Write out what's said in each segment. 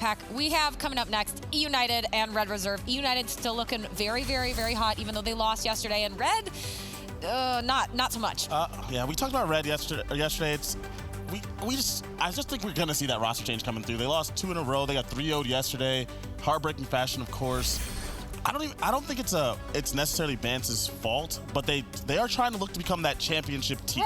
Pack. We have coming up next eUnited and Red Reserve. eUnited still looking very, very, very hot, even though they lost yesterday. And Red, not so much. Yeah, we talked about Red yesterday. I just think we're gonna see that roster change coming through. They lost 2 in a row. They got 3-0'd yesterday. Heartbreaking fashion, of course. I don't think it's necessarily Vance's fault, but they are trying to look to become that championship team.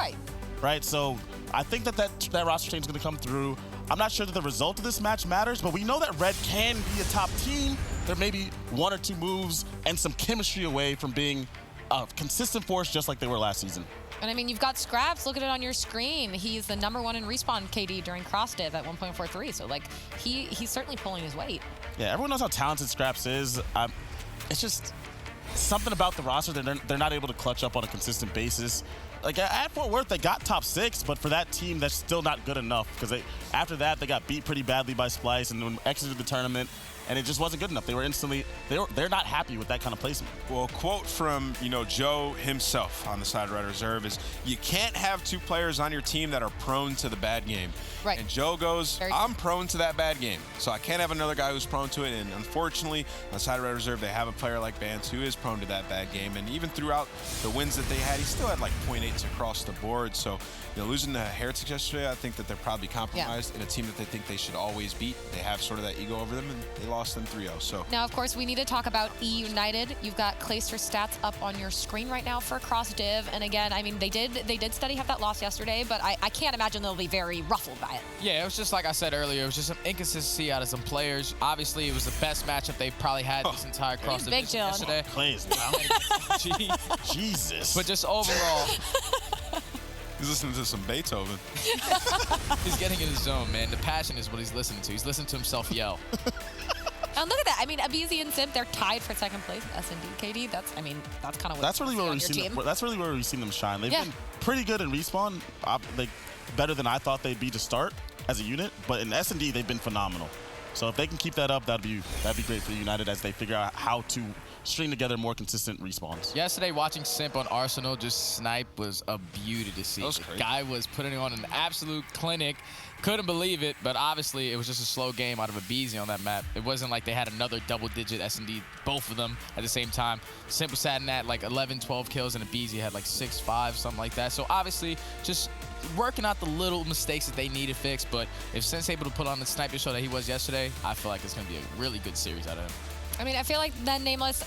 Right. So I think that roster change is going to come through. I'm not sure that the result of this match matters, but we know that Red can be a top team. There may be 1 or 2 moves and some chemistry away from being a consistent force just like they were last season. And I mean, you've got Scraps. Look at it on your screen. He's the #1 in respawn KD during cross div at 1.43. So like he's certainly pulling his weight. Yeah, everyone knows how talented Scraps is. It's just something about the roster that they're not able to clutch up on a consistent basis. Like at Fort Worth, they got top 6, but for that team, that's still not good enough because after that they got beat pretty badly by Splice and then exited the tournament, and it just wasn't good enough. They were they're not happy with that kind of placement. Well, a quote from Joe himself on the side of Red Reserve is, "You can't have 2 players on your team that are prone to the bad game." Right. And Joe goes, "I'm prone to that bad game, so I can't have another guy who's prone to it." And unfortunately, on the side of Red Reserve, they have a player like Vance who is prone to that bad game. And even throughout the wins that they had, he still had like 0.8s across the board. So losing to Heretics yesterday, I think that they're probably compromised in a team that they think they should always beat. They have sort of that ego over them, and they lost them 3-0. So now, of course, we need to talk about eUnited. You've got Clayster stats up on your screen right now for cross div. And again, I mean, they did steady have that loss yesterday, but I can't imagine they'll be very ruffled by it. Yeah, it was just like I said earlier. It was just some inconsistency out of some players. Obviously, it was the best matchup they've probably had this entire cross division yesterday. Clays now. Jesus. But just overall. He's listening to some Beethoven. He's getting in his zone, man. The passion is what he's listening to. He's listening to himself yell. And look at that. I mean, Abizi and Simp, they're tied for 2nd place. S&D, KD. That's kind of what. That's really where we've seen them shine. They've been pretty good in respawn. Better than I thought they'd be to start as a unit. But in S&D, they've been phenomenal. So if they can keep that up, that'd be great for United as they figure out how to string together more consistent respawns. Yesterday, watching Simp on Arsenal just snipe was a beauty to see. That was the crazy. guy was putting on an absolute clinic. Couldn't believe it, but obviously it was just a slow game out of Abizi on that map. It wasn't like they had another double-digit S&D, both of them at the same time. Simp was sat in at like 11, 12 kills, and Abizi had like 6, 5, something like that. So obviously, just working out the little mistakes that they need to fix. But if Sim's able to put on the sniper show that he was yesterday, I feel like it's going to be a really good series out of him. I mean, I feel like then Nameless,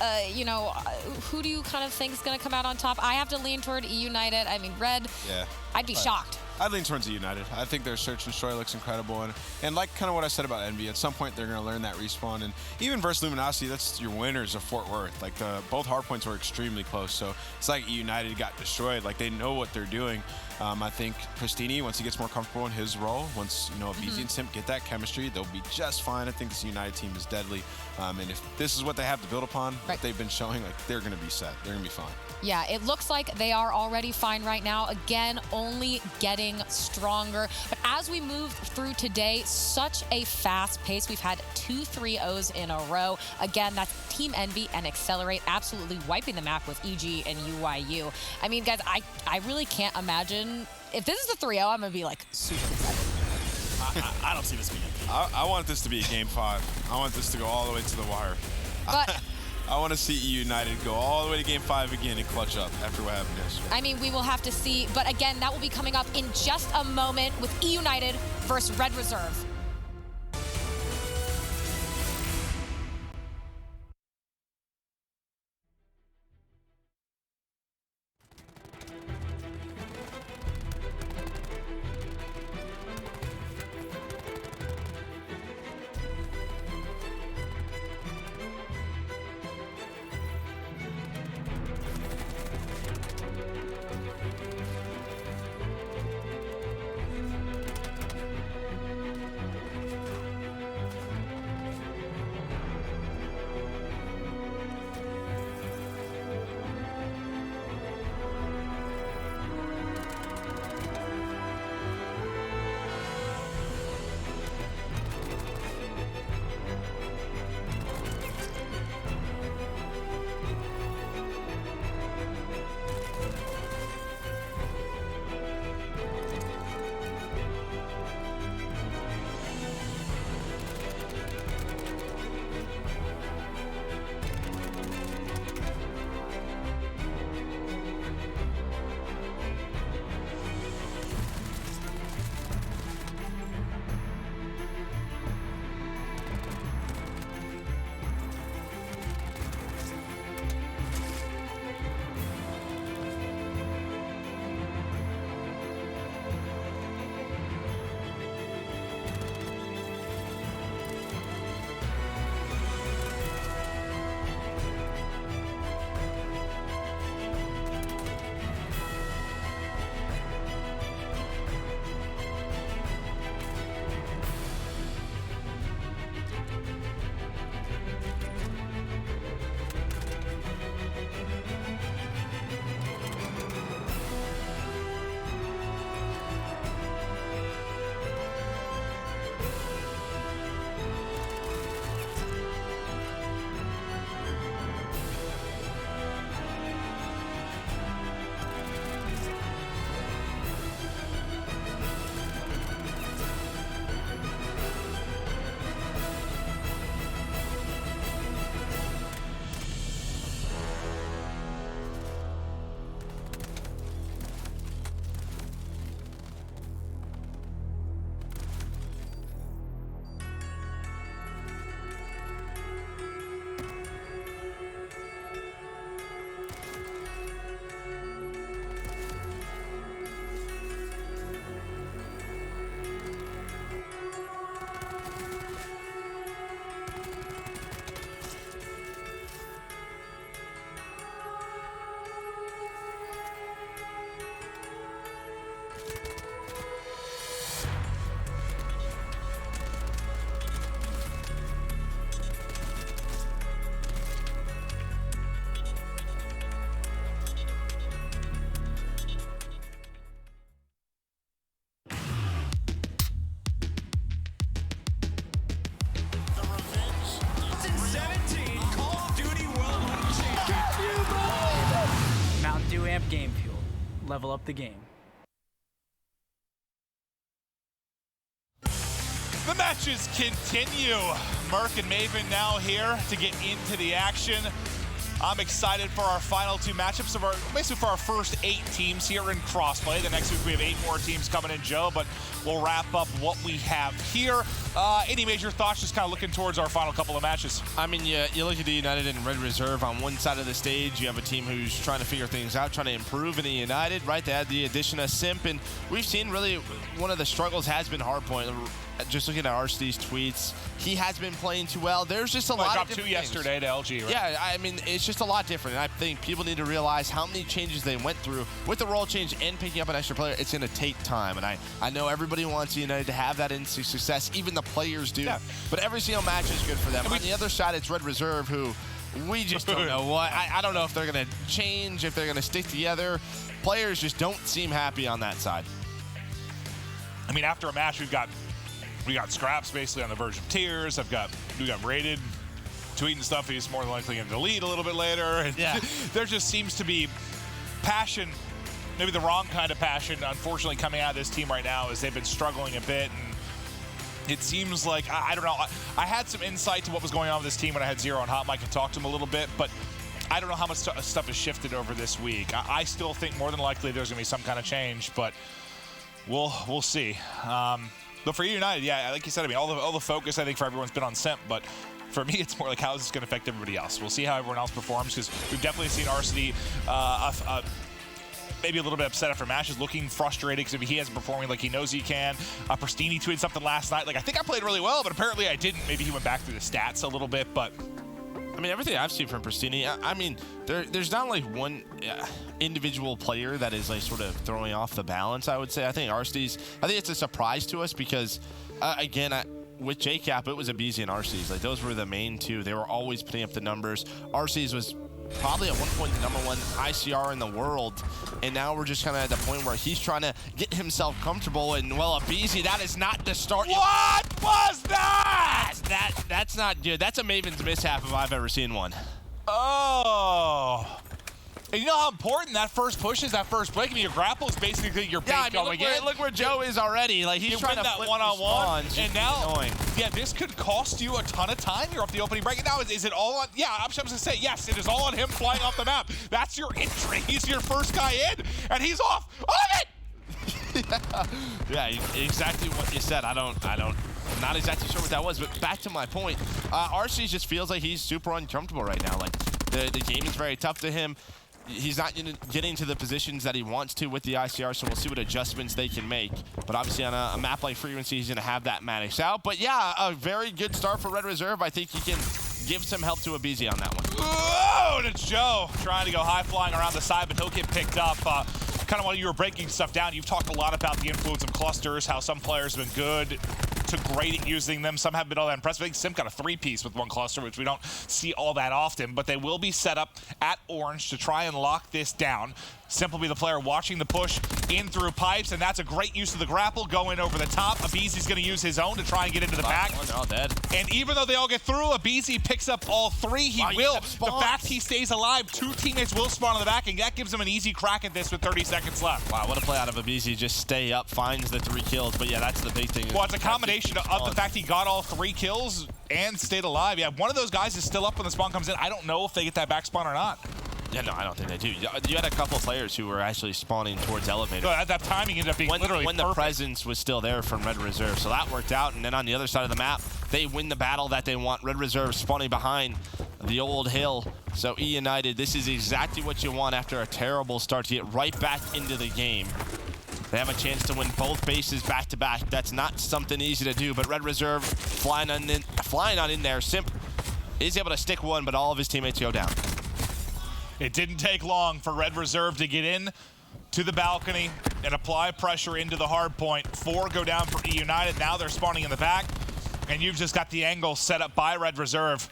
who do you kind of think is going to come out on top? I have to lean toward eUnited. I mean, Red, I'd be shocked. I'd lean towards eUnited. I think their Search and Destroy looks incredible. And like kind of what I said about Envy, at some point they're going to learn that respawn. And even versus Luminosity, that's your winners of Fort Worth. Like both hardpoints were extremely close. So it's like eUnited got destroyed. Like they know what they're doing. I think Pristini, once he gets more comfortable in his role, once Abizi and Simp get that chemistry, they'll be just fine. I think this United team is deadly. And if this is what they have to build upon, what they've been showing, like they're going to be set. They're going to be fine. Yeah, it looks like they are already fine right now. Again, only getting stronger. But as we move through today, such a fast pace. We've had 2 3-0s in a row. Again, that's Team Envy and Accelerate absolutely wiping the map with EG and UYU. I mean, guys, I really can't imagine. If this is the 3-0, I'm going to be like super excited. I don't see this being. I want this to be a Game 5. I want this to go all the way to the wire. But I want to see eUnited go all the way to Game 5 again and clutch up after what happened yesterday. I mean, we will have to see. But again, that will be coming up in just a moment with eUnited versus Red Reserve. amp game fuel. Level up the game. The matches continue. Merc and Maven now here to get into the action. I'm excited for our final 2 matchups of basically for our first 8 teams here in Crossplay. The next week we have 8 more teams coming in, Joe, but we'll wrap up what we have here. Any major thoughts just kind of looking towards our final couple of matches? I mean, you look at the United and Red Reserve on one side of the stage. You have a team who's trying to figure things out, trying to improve in the United, right? They had the addition of Simp, and we've seen really one of the struggles has been Hardpoint. Just looking at Arcedy's tweets, he has been playing too well. There's just a lot of different 2 yesterday to LG, right? Yeah, I mean, it's just a lot different. And I think people need to realize how many changes they went through with the role change and picking up an extra player. It's going to take time. And I know everybody wants United to have that instant success. Even the players do. Yeah. But every single match is good for them. On the other side, it's Red Reserve, who we just don't know what. I don't know if they're going to change, if they're going to stick together. Players just don't seem happy on that side. I mean, after a match, we got Scraps basically on the verge of tears. We got Rated tweeting stuff he's more than likely going to delete a little bit later. And yeah. There just seems to be passion, maybe the wrong kind of passion, unfortunately, coming out of this team right now as they've been struggling a bit. And it seems like, I don't know, I had some insight to what was going on with this team when I had Zero on Hot Mic and talked to him a little bit, but I don't know how much stuff has shifted over this week. I still think more than likely there's going to be some kind of change, but we'll see. But for eUnited, yeah, like you said, I mean, all the focus, I think, for everyone's been on Simp, but for me, it's more like how is this going to affect everybody else? We'll see how everyone else performs, because we've definitely seen Arcedy maybe a little bit upset after matches, looking frustrated because he hasn't performing like he knows he can. Pristini tweeted something last night, like, I think I played really well, but apparently I didn't. Maybe he went back through the stats a little bit, but I mean, everything I've seen from Pristini, I mean, there's not like one individual player that is like sort of throwing off the balance, I would say. I think it's a surprise to us because, again, with JCap, it was Abizi and Arcees. Like, those were the main 2. They were always putting up the numbers. Arcees was probably at one point the #1 ICR in the world, and now we're just kind of at the point where he's trying to get himself comfortable, and, well, Abizi, that is not the start. What was that? That's not good. That's a Maven's mishap if I've ever seen one. Oh. And you know how important that first push is, that first break? I mean, your grapple is basically your bait going in. Look where Joe is already. Like, he's trying to that flip one-on-one, and now, annoying. Yeah, this could cost you a ton of time. You're off the opening break. And now, is it all on? Yeah, I'm just going to say, yes, it is all on him flying off the map. That's your entry. He's your first guy in, and he's off of it! Yeah, exactly what you said. I'm not exactly sure what that was, but back to my point, Arcee just feels like he's super uncomfortable right now. Like, the game is very tough to him. He's not getting to the positions that he wants to with the ICR, so we'll see what adjustments they can make. But obviously on a map like Frequency, he's going to have that Maddox out. But yeah, a very good start for Red Reserve. I think he can give some help to Abizi on that one. Oh, and it's Joe trying to go high flying around the side, but he'll get picked up. Kind of while you were breaking stuff down, you've talked a lot about the influence of clusters, how some players have been good to great at using them. Some haven't been all that impressive. I think Sim got a 3-piece with one cluster, which we don't see all that often, but they will be set up at Orange to try and lock this down. Simp will be the player watching the push in through pipes, and that's a great use of the grapple going over the top. Abizi's going to use his own to try and get into the back. Oh, no, dead. And even though they all get through, Abizi picks up all 3. He will. The fact he stays alive, 2 teammates will spawn on the back, and that gives him an easy crack at this with 30 seconds left. Wow, what a play out of Abizi. Just stay up, finds the 3 kills. But yeah, that's the big thing. Well, it's a combination of the fact he got all 3 kills and stayed alive. Yeah, one of those guys is still up when the spawn comes in. I don't know if they get that back spawn or not. Yeah, no, I don't think they do. You had a couple of players who were actually spawning towards elevator. So at that timing ended up being literally when the presence was still there from Red Reserve. So that worked out. And then on the other side of the map, they win the battle that they want. Red Reserve spawning behind the old hill. So eUnited, this is exactly what you want after a terrible start to get right back into the game. They have a chance to win both bases back-to-back. That's not something easy to do, but Red Reserve flying on in there. Simp is able to stick one, but all of his teammates go down. It didn't take long for Red Reserve to get in to the balcony and apply pressure into the hard point. 4 go down for eUnited. Now they're spawning in the back, and you've just got the angle set up by Red Reserve.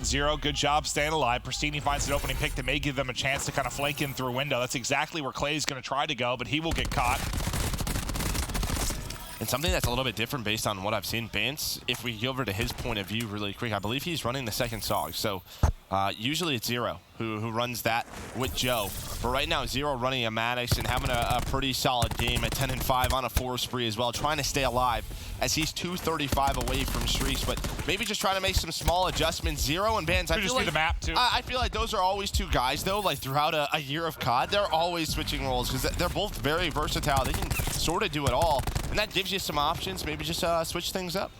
Zero, good job staying alive. Pristini finds an opening pick that may give them a chance to kind of flank in through window. That's exactly where Clay's going to try to go, but he will get caught. And something that's a little bit different based on what I've seen, Bance, if we go over to his point of view really quick, I believe he's running the second SOG. So usually it's Zero who runs that with Joe. But right now, Zero running a Maddox and having a pretty solid game at 10-5 on a 4 spree as well, trying to stay alive as he's 235 away from streaks. But maybe just trying to make some small adjustments. Zero and Bans, I feel like the map too. I feel like those are always two guys, though, like throughout a year of COD, they're always switching roles because they're both very versatile. They can sort of do it all, and that gives you some options. Maybe just switch things up.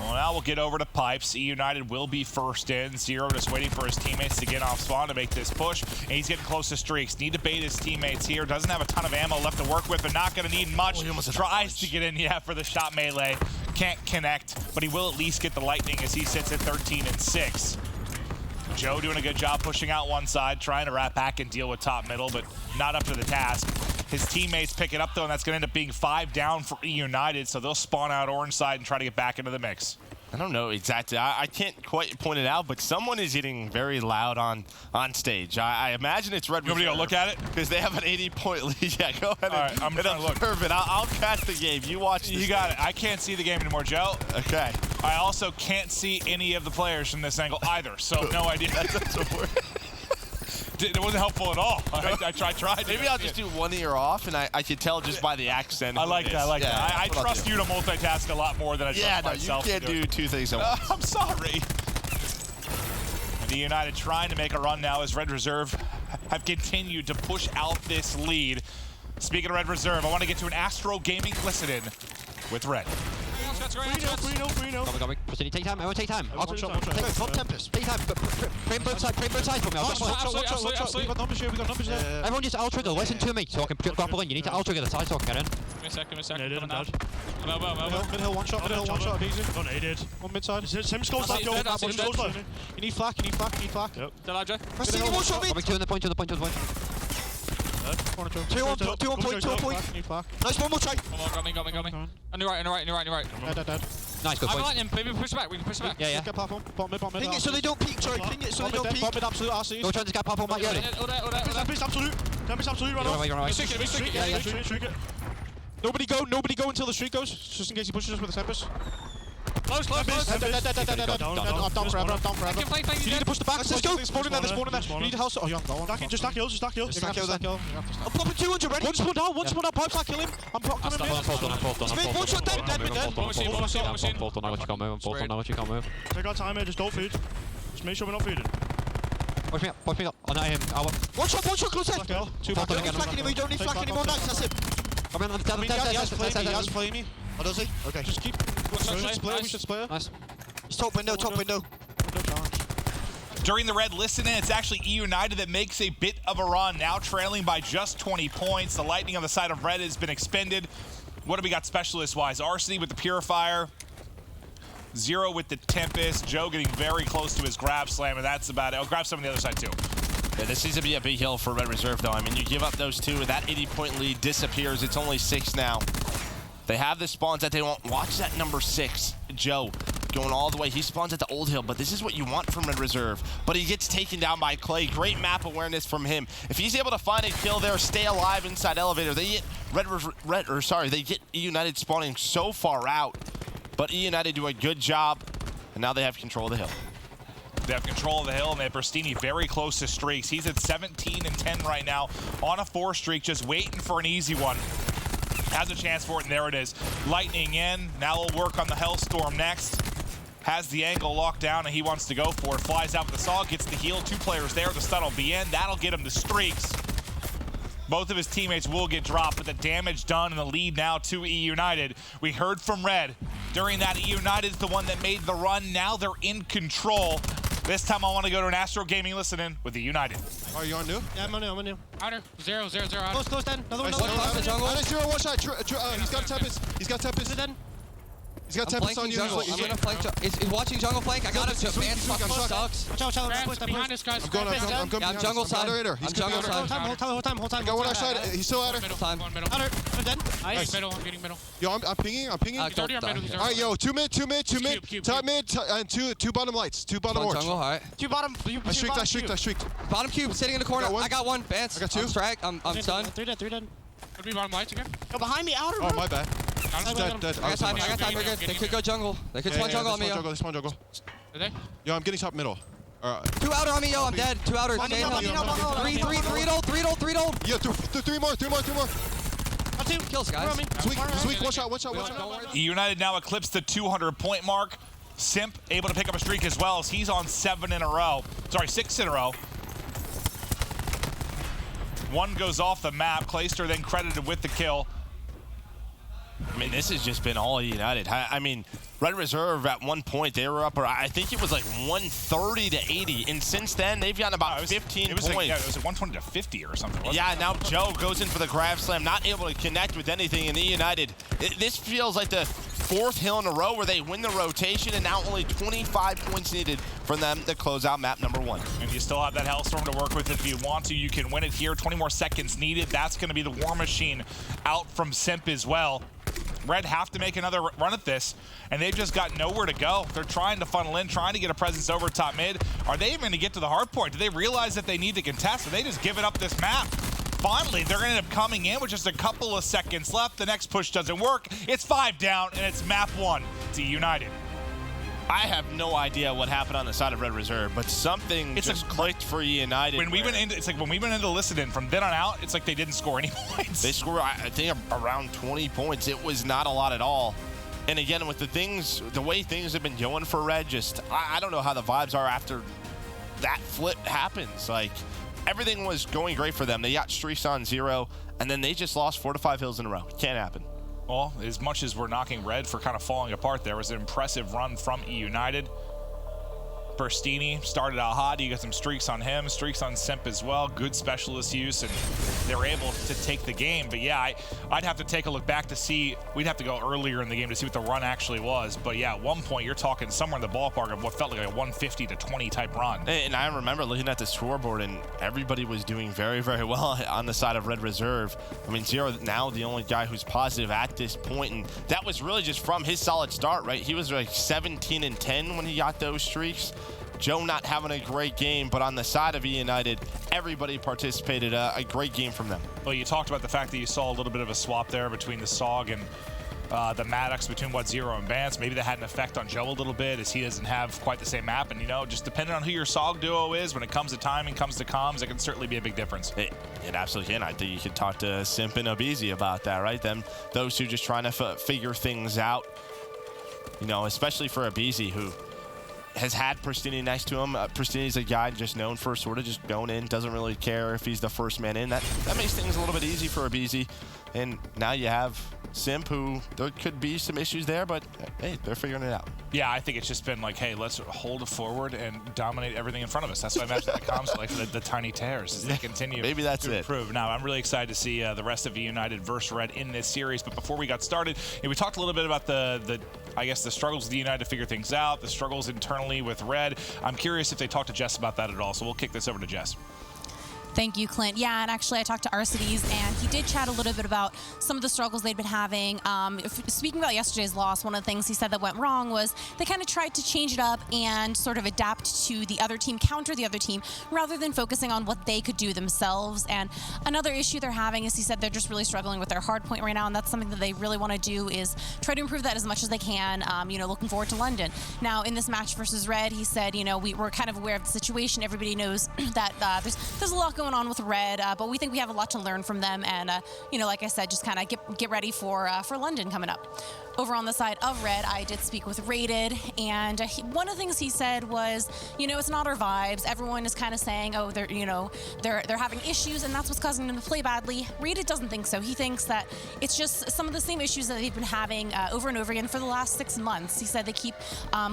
Well, now we'll get over to Pipes. eUnited will be first in. Zero just waiting for his teammates to get off spawn to make this push. And he's getting close to streaks. Need to bait his teammates here. Doesn't have a ton of ammo left to work with, but not going to need much. Tries to get in, for the shot melee. Can't connect, but he will at least get the lightning as he sits at 13-6. Joe doing a good job pushing out one side, trying to wrap back and deal with top middle, but not up to the task. His teammates pick it up, though, and that's going to end up being 5 down for eUnited, so they'll spawn out orange side and try to get back into the mix. I don't know exactly. I can't quite point it out, but someone is getting very loud on stage. I imagine it's Red Reserve. You want me to go look at it? Because they have an 80-point lead. Yeah, go ahead. All right, I'm trying to look. Perfect. I'll catch the game. You watch this. You got it. I can't see the game anymore, Joe. Okay. I also can't see any of the players from this angle either, so no idea. That doesn't work. It wasn't helpful at all. I tried. Maybe I'll just do one ear off, and I can tell just by the accent. I like that. I like that. I trust you to multitask a lot more than I trust myself. You can't do two things at once. I'm sorry. And eUnited trying to make a run now as Red Reserve have continued to push out this lead. Speaking of Red Reserve, I want to get to an Astro Gaming listen-in with Red. Coming. Proceeding, take time. I won't take time. I'll top Tempest. Take time. Frame both sides for me. Absolutely. We got numbers here. Everyone just out-trigger. Listen to me so I can grapple in. You need to out-trigger the side so I can get in. Give me a second. Nated, Coming out. Elbow. Mid-hill, one shot, easy. Got nated. One mid-side. Same scores left, Joe. One scores left. You need flak. Yep. Still out, Joe. Proceeding, one shot mid. Coming to the point. Two on point. Nice, one more try. Coming. On your right. Dead. Nice, good I'm point. lightning. Maybe push back. We can push back. Yeah. Get platform. Bottom mid. Ping it so they don't peek, sorry. Ping it so they don't peek. Bottom mid, absolute RCs. Go try to get platform, Mike. You ready? All there. Tempest absolute, run off. You're right. Streak it. Streak it. Nobody go until the streak goes, just in case he pushes us with the Tempest. Close. Dead. I'm down forever. Play. You need to push the back. Let's go. Spawn in there. You need to house. Oh, you haven't got one. Just stack kills. I'm popping 200 ready. One spawn down. Pipes, I kill him. I'm coming mid. One shot dead mid. Take our time here. Just don't feed. Just make sure we're not feeding. Push me up. Oh, not him. One shot close left. Two back. We don't need flak anymore. Nice, that's it. Come on, He has play me. Oh, does he? Okay. Just keep. We should split. Nice. He's top window. Window challenge. During the red listen-in, it's actually eUnited that makes a bit of a run, now trailing by just 20 points. The lightning on the side of red has been expended. What do we got specialist-wise? Arsony with the Purifier. Zero with the Tempest. Joe getting very close to his grab slam, and that's about it. I'll grab some on the other side, too. Yeah, this needs to be a big hill for Red Reserve, though. I mean, you give up those two, that 80-point lead disappears. It's only 6 now. They have the spawns that they want. Watch that number 6, Joe, going all the way. He spawns at the old hill, but this is what you want from Red Reserve. But he gets taken down by Clay. Great map awareness from him. If he's able to find a kill there, stay alive inside elevator, they get they get eUnited spawning so far out. But eUnited do a good job, and now they have control of the hill. They have control of the hill, and they have Bristini very close to streaks. He's at 17-10 right now on a 4 streak, just waiting for an easy one. Has a chance for it, and there it is. Lightning in. Now we'll work on the Hellstorm next. Has the angle locked down, and he wants to go for it. Flies out with the saw, gets the heal. 2 players there. The stun will be in. That'll get him the streaks. Both of his teammates will get dropped, but the damage done and the lead now to eUnited. We heard from Red. During that, eUnited's the one that made the run. Now they're in control. This time I want to go to an Astro Gaming listen-in with eUnited. Are you on new? Yeah, I'm on new. Outer. 0. Close, then. Another one. Zero, one shot. He's got Tempest. He's got Tempest on you. I'm gonna flank. Is watching jungle flank? I got him. Advance fucking sucks. Watch out. Behind us, guys. I'm going. I'm jungle side. He's jungle side. Hold time. I got one outside. He's still at her. Middle. Time. Outer. I'm dead. Nice. Middle. I'm getting middle. Yo, I'm pinging. He's already on middle. All right, yo, two mid. Cube. Top mid, and two bottom lights. Two bottom orange. Jungle, all right. Two bottom. I streaked. Bottom cube, sitting in the corner. I got one. Vance. I got 2. I'm stunned. 3 dead. Could be bottom lights again. Go behind me, outer. Oh, my bad. Dead. I got time. We're good. They could go jungle. They could spawn jungle on me, yo. They spawn jungle. Did they? Yo, I'm getting top middle. 2 outer on me, yo. I'm dead. 2 outer. Stay in health. 3 ult. Yeah, three more. Got 2 Kills, guys. He's weak. Watch out. eUnited now eclipsed the 200-point mark. Simp able to pick up a streak as well as he's on 6 in a row. 1 goes off the map. Clayster then credited with the kill. I mean, this has just been all United. I mean, Red Reserve at one point, they were up, I think it was like 130 to 80. And since then, they've gotten about 15 points. It was 120 to 50 or something. Yeah, now Joe goes in for the grab slam, not able to connect with anything in eUnited. This feels like the 4th hill in a row where they win the rotation, and now only 25 points needed for them to close out map number 1. And you still have that Hellstorm to work with if you want to. You can win it here. 20 more seconds needed. That's going to be the War Machine out from Simp as well. Red have to make another run at this, and they've just got nowhere to go. They're trying to funnel in, trying to get a presence over top mid. Are they even going to get to the hard point? Do they realize that they need to contest, or they just give it up this map? Finally, they're going to end up coming in with just a couple of seconds left. The next push doesn't work. It's 5 down, and it's map 1 to eUnited. I have no idea what happened on the side of Red Reserve, but something just clicked for eUnited. When we went into listening from then on out, it's like they didn't score any points. They scored, I think, around 20 points. It was not a lot at all. And again, with the way things have been going for Red, I don't know how the vibes are after that flip happens. Like, everything was going great for them. They got streaks on 0, and then they just lost 4 to 5 hills in a row. It can't happen. Well, as much as we're knocking Red for kind of falling apart, there was an impressive run from eUnited. Burstini started out hot. You got some streaks on him, streaks on Simp as well. Good specialist use, and they were able to take the game. But yeah, I'd have to take a look back to see. We'd have to go earlier in the game to see what the run actually was. But yeah, at one point, you're talking somewhere in the ballpark of what felt like a 150 to 20 type run. And I remember looking at the scoreboard, and everybody was doing very, very well on the side of Red Reserve. I mean, Zero now the only guy who's positive at this point, and that was really just from his solid start, right? He was like 17 and 10 when he got those streaks. Joe not having a great game, but on the side of eUnited, everybody participated. A great game from them. Well, you talked about the fact that you saw a little bit of a swap there between the SOG and the Maddox, between what Zero and Vance. Maybe that had an effect on Joe a little bit, as he doesn't have quite the same map. And, you know, just depending on who your SOG duo is, when it comes to timing, comes to comms, it can certainly be a big difference. It absolutely can. I think you could talk to Simp and Obeezy about that, right? Those two just trying to figure things out, you know, especially for Obeezy, who has had Pristini next to him. Pristini's a guy just known for sort of just going in, doesn't really care if he's the first man in. That makes things a little bit easy for Obeezy. And now you have Simp, who there could be some issues there, but hey, they're figuring it out. Yeah, I think it's just been like, hey, let's hold it forward and dominate everything in front of us. That's what I imagine the comms like for the tiny tears as they continue. Maybe that's to it. improve. Now, I'm really excited to see the rest of eUnited versus Red in this series. But before we got started, we talked a little bit about the struggles of eUnited to figure things out, the struggles internally with Red. I'm curious if they talked to Jess about that at all. So we'll kick this over to Jess. Thank you, Clint. Yeah, and actually I talked to Arcides, and he did chat a little bit about some of the struggles they'd been having. Speaking about yesterday's loss, one of the things he said that went wrong was they kind of tried to change it up and sort of adapt to the other team, counter the other team, rather than focusing on what they could do themselves. And another issue they're having is he said they're just really struggling with their hard point right now, and that's something that they really want to do is try to improve that as much as they can, looking forward to London. Now, in this match versus Red, he said, we're kind of aware of the situation. Everybody knows that there's a lot going on with Red, but we think we have a lot to learn from them, and like I said, just kind of get ready for London coming up. Over on the side of Red, I did speak with Rated, and one of the things he said was, it's not our vibes. Everyone is kind of saying, oh, they're having issues, and that's what's causing them to play badly. Rated doesn't think so. He thinks that it's just some of the same issues that they've been having over and over again for the last 6 months. He said they keep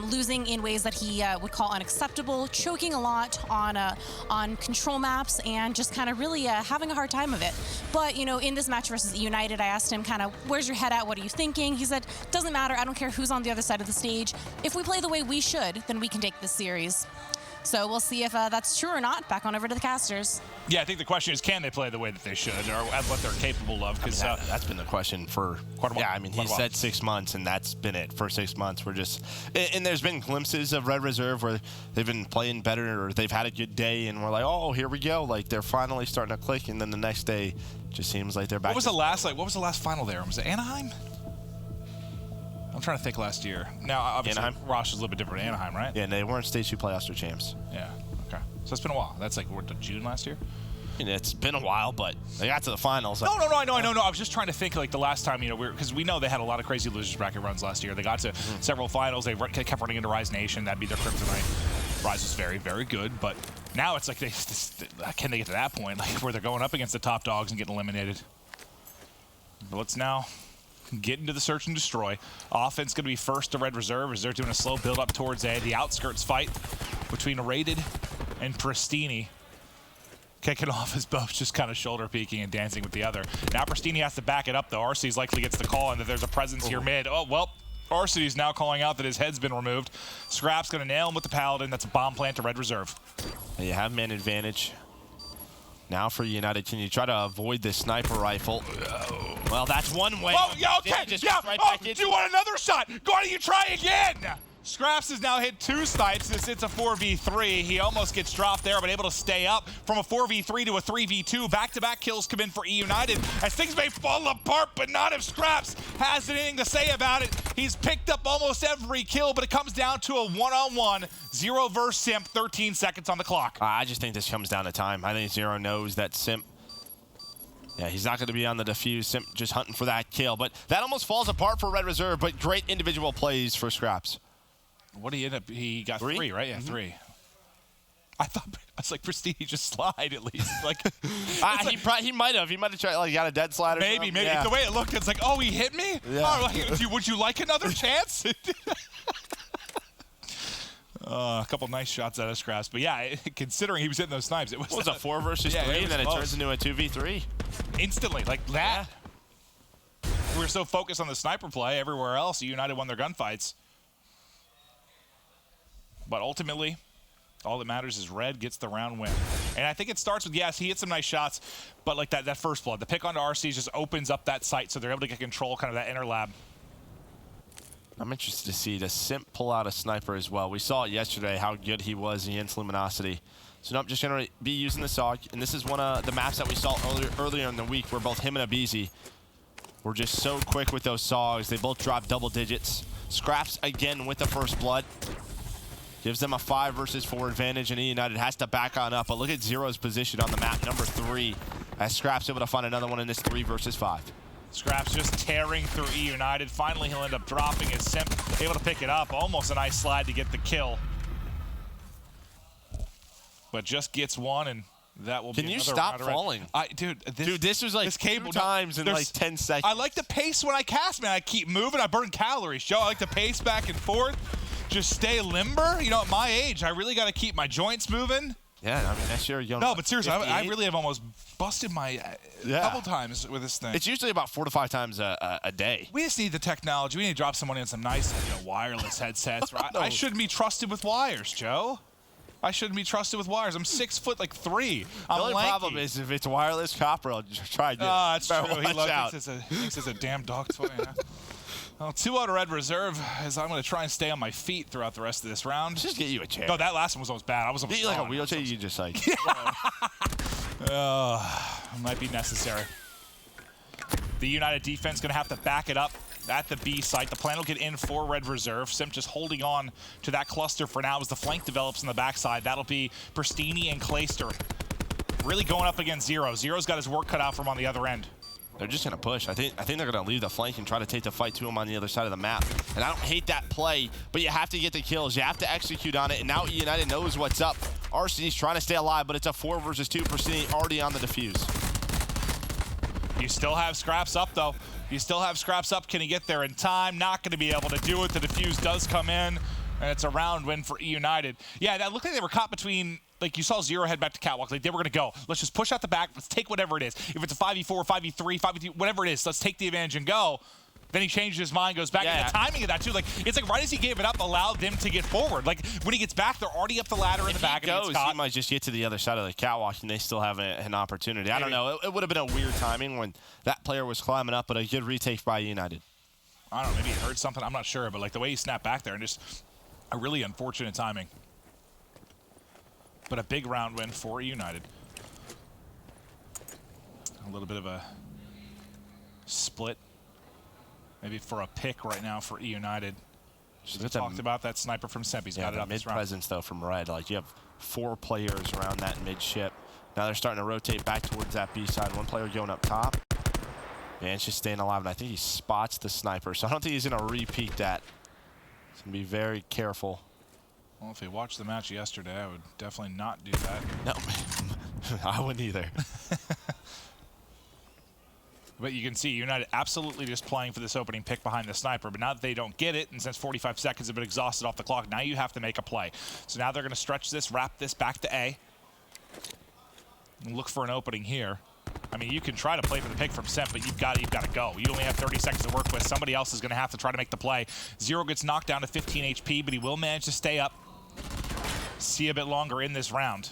losing in ways that he would call unacceptable, choking a lot on control maps, and just kind of really having a hard time of it. But, in this match versus eUnited, I asked him kind of, where's your head at? What are you thinking? He said, doesn't matter. I don't care who's on the other side of the stage. If we play the way we should, then we can take this series. So we'll see if that's true or not. Back on over to the casters. Yeah, I think the question is, can they play the way that they should, or at what they're capable of? Because that's been the question for quite a while. Yeah, I mean, he said 6 months, and that's been it for 6 months. We're just, and there's been glimpses of Red Reserve where they've been playing better, or they've had a good day, and we're like, oh, here we go. Like, they're finally starting to click, and then the next day just seems like they're back. What was the last final there? Was it Anaheim? I'm trying to think last year. Now, obviously, Anaheim? Rosh is a little bit different. Anaheim, right? Yeah, and they weren't Stage 2 playoffs or champs. Yeah. Okay. So it's been a while. That's like, what, June last year? I mean, it's been a while, but they got to the finals. No, I know. I was just trying to think like the last time, because we know they had a lot of crazy losers bracket runs last year. They got to several finals. They kept running into Rise Nation. That'd be their kryptonite. Rise was very, very good, but now it's like, can they get to that point, like where they're going up against the top dogs and getting eliminated? But let's now get into the search and destroy. Offense going to be first to Red Reserve as they're doing a slow build up towards A. The outskirts fight between Rated and Pristini. Kicking off as both just kind of shoulder peeking and dancing with the other. Now Pristini has to back it up though. Arcee's likely gets the call and that there's a presence here mid. Oh, well, Arcee's now calling out that his head's been removed. Scrap's going to nail him with the Paladin. That's a bomb plant to Red Reserve. You have man advantage. Now for United, can you try to avoid the sniper rifle? Well, that's one way. Oh, yeah, okay. Yeah. Do you want another shot? Go on, you try again. Scraps has now hit 2 snipes. It's a 4v3. He almost gets dropped there, but able to stay up from a 4v3 to a 3v2. Back-to-back kills come in for eUnited as things may fall apart, but not if Scraps has anything to say about it. He's picked up almost every kill, but it comes down to a one-on-one. Zero versus Simp, 13 seconds on the clock. I just think this comes down to time. I think Zero knows that Simp, yeah, he's not going to be on the defuse. Simp just hunting for that kill, but that almost falls apart for Red Reserve, but great individual plays for Scraps. What did he end up? He got 3, right? Yeah, 3. I was like, Pristini just slide at least. Like, he might have. He might have tried. Like, got a dead slide. Maybe. Yeah. The way it looked, it's like, oh, he hit me. Yeah. Oh, would you like another chance? A couple nice shots out of Scraps, but yeah, considering he was hitting those snipes, it was a 4 versus 3, and then it turns into a 2v3 instantly, like that. Yeah. We were so focused on the sniper play. Everywhere else, United won their gunfights. But ultimately, all that matters is Red gets the round win. And I think it starts with, yes, he hit some nice shots, but like that first blood, the pick onto RC just opens up that site so they're able to get control, kind of that inner lab. I'm interested to see the Simp pull out a sniper as well. We saw it yesterday how good he was against Luminosity. So now I'm just going to be using the SOG, and this is one of the maps that we saw earlier in the week where both him and Abizi were just so quick with those SOGs. They both dropped double digits. Scraps again with the first blood. Gives them a 5 versus 4 advantage, and eUnited has to back on up. But look at Zero's position on the map, number 3, as Scraps able to find another one in this 3 versus 5. Scraps just tearing through eUnited. Finally, he'll end up dropping his Simp, able to pick it up. Almost a nice slide to get the kill. But just gets one, and that will be Can you another stop round falling? Dude, this was like this cable, 2 times in like 10 seconds. I like the pace when I cast, man. I keep moving. I burn calories, Joe. I like to pace back and forth. Just stay limber. You know, at my age, I really got to keep my joints moving. Yeah, I mean, next year you're No, but seriously, I really have almost busted my couple times with this thing. It's usually about 4 to 5 times a day. We just need the technology. We need to drop someone in some nice, wireless headsets. Right? I shouldn't be trusted with wires, Joe. I shouldn't be trusted with wires. I'm 6'3". The only problem is if it's wireless copper, I'll try to. That's true. He thinks it's a damn dog toy. Huh? Well, 2 out of Red Reserve, as I'm going to try and stay on my feet throughout the rest of this round. Just get you a chair. No, that last one was almost bad. I was almost get you like a wheelchair. You just like. Might be necessary. The United defense going to have to back it up at the B site. The plan will get in for Red Reserve. Simp just holding on to that cluster for now as the flank develops on the backside. That'll be Pristini and Clayster really going up against Zero. Zero's got his work cut out from on the other end. They're just going to push. I think they're going to leave the flank and try to take the fight to him on the other side of the map. And I don't hate that play, but you have to get the kills. You have to execute on it. And now United knows what's up. RC's trying to stay alive, but it's a 4 versus 2. Pristini already on the defuse. You still have Scraps up, though. You still have Scraps up. Can he get there in time? Not going to be able to do it. The defuse does come in, and it's a round win for eUnited. Yeah, that looked like they were caught between, like you saw Zero head back to Catwalk. Like they were going to go. Let's just push out the back. Let's take whatever it is. If it's a 5v4, 5v3, 5v2, whatever it is, let's take the advantage and go. Then he changes his mind, goes back. Yeah. And the timing of that, too. Like, it's like right as he gave it up, allowed them to get forward. Like, when he gets back, they're already up the ladder in the back. If he goes, he might just get to the other side of the catwalk, and they still have an opportunity. I don't know. It would have been a weird timing when that player was climbing up, but a good retake by United. I don't know. Maybe he heard something. I'm not sure. But, like, the way he snapped back there, and just a really unfortunate timing. But a big round win for United. A little bit of a split maybe for a pick right now for eUnited. We Just talked about that sniper from Simp. He's got it up mid presence though from Red. Like you have 4 players around that mid ship. Now they're starting to rotate back towards that B side. 1 player going up top. Man, it's just staying alive, and I think he spots the sniper. So I don't think he's gonna repeat that. He's gonna be very careful. Well, if he watched the match yesterday, I would definitely not do that. No, I wouldn't either. But you can see United absolutely just playing for this opening pick behind the sniper. But now that they don't get it, and since 45 seconds have been exhausted off the clock, now you have to make a play. So now they're going to stretch this, wrap this back to A, and look for an opening here. I mean, you can try to play for the pick from Simp, but you've got to go. You only have 30 seconds to work with. Somebody else is going to have to try to make the play. Zero gets knocked down to 15 HP, but he will manage to stay up. See a bit longer in this round.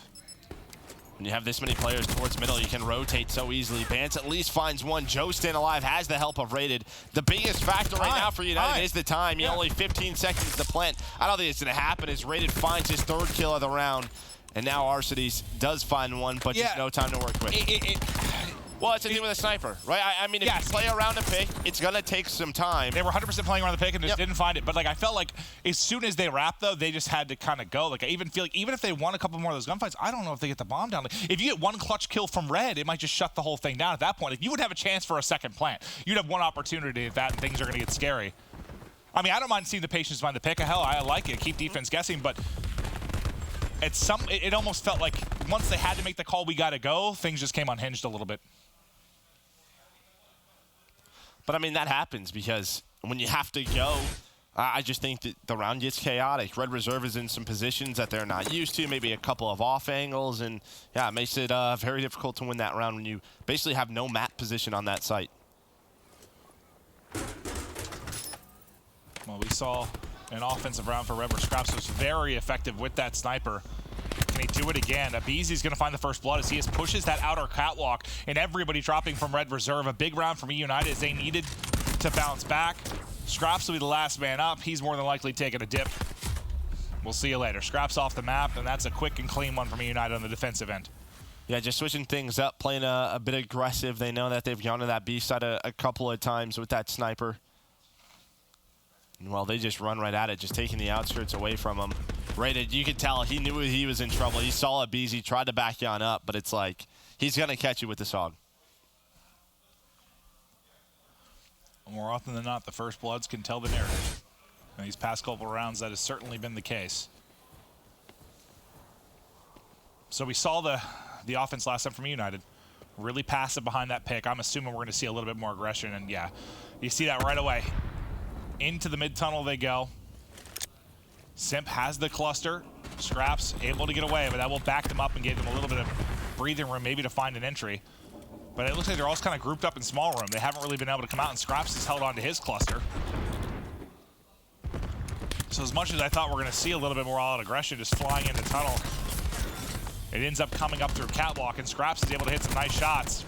When you have this many players towards middle, you can rotate so easily. Bance at least finds one. Joe staying alive, has the help of Rated. The biggest factor right now for United is the time. You only 15 seconds to plant. I don't think it's going to happen as Rated finds his 3rd kill of the round. And now Arcides does find one, but just no time to work with. Well, it's a thing with a sniper, right? I mean, if you play around a pick, it's going to take some time. They were 100% playing around the pick and just didn't find it. But, like, I felt like as soon as they wrapped, though, they just had to kind of go. Like, I even feel like even if they won a couple more of those gunfights, I don't know if they get the bomb down. Like, if you get 1 clutch kill from Red, it might just shut the whole thing down at that point. If you would have a chance for a second plant, you'd have 1 opportunity at that, and things are going to get scary. I mean, I don't mind seeing the patience behind the pick. Hell, I like it. Keep defense guessing, but it almost felt like once they had to make the call, we got to go, things just came unhinged a little bit. But, I mean, that happens because when you have to go, I just think that the round gets chaotic. Red Reserve is in some positions that they're not used to, maybe a couple of off angles, and, yeah, it makes it very difficult to win that round when you basically have no map position on that site. Well, we saw an offensive round for Red where Scraps was very effective with that sniper. Can he do it again? Beezy's going to find the first blood as he pushes that outer catwalk, and everybody dropping from Red Reserve. A big round from eUnited as they needed to bounce back. Scraps will be the last man up. He's more than likely taking a dip. We'll see you later. Scraps off the map, and that's a quick and clean one from eUnited on the defensive end. Yeah, just switching things up, playing a bit aggressive. They know that they've gone to that B side a couple of times with that sniper. And, well, they just run right at it, just taking the outskirts away from him. Rated, you could tell he knew he was in trouble. He saw a BZ, tried to back you on up, but it's like he's going to catch you with this hog. More often than not, the first bloods can tell the narrative. In these past couple rounds, that has certainly been the case. So we saw the offense last time from eUnited. Really passive behind that pick. I'm assuming we're going to see a little bit more aggression, and yeah, you see that right away. Into the mid-tunnel they go. Simp has the cluster. Scraps able to get away, but that will back them up and give them a little bit of breathing room maybe to find an entry. But it looks like they're all kind of grouped up in small room. They haven't really been able to come out, and Scraps has held on to his cluster. So as much as I thought we're going to see a little bit more all-out aggression just flying into tunnel, it ends up coming up through catwalk, and Scraps is able to hit some nice shots.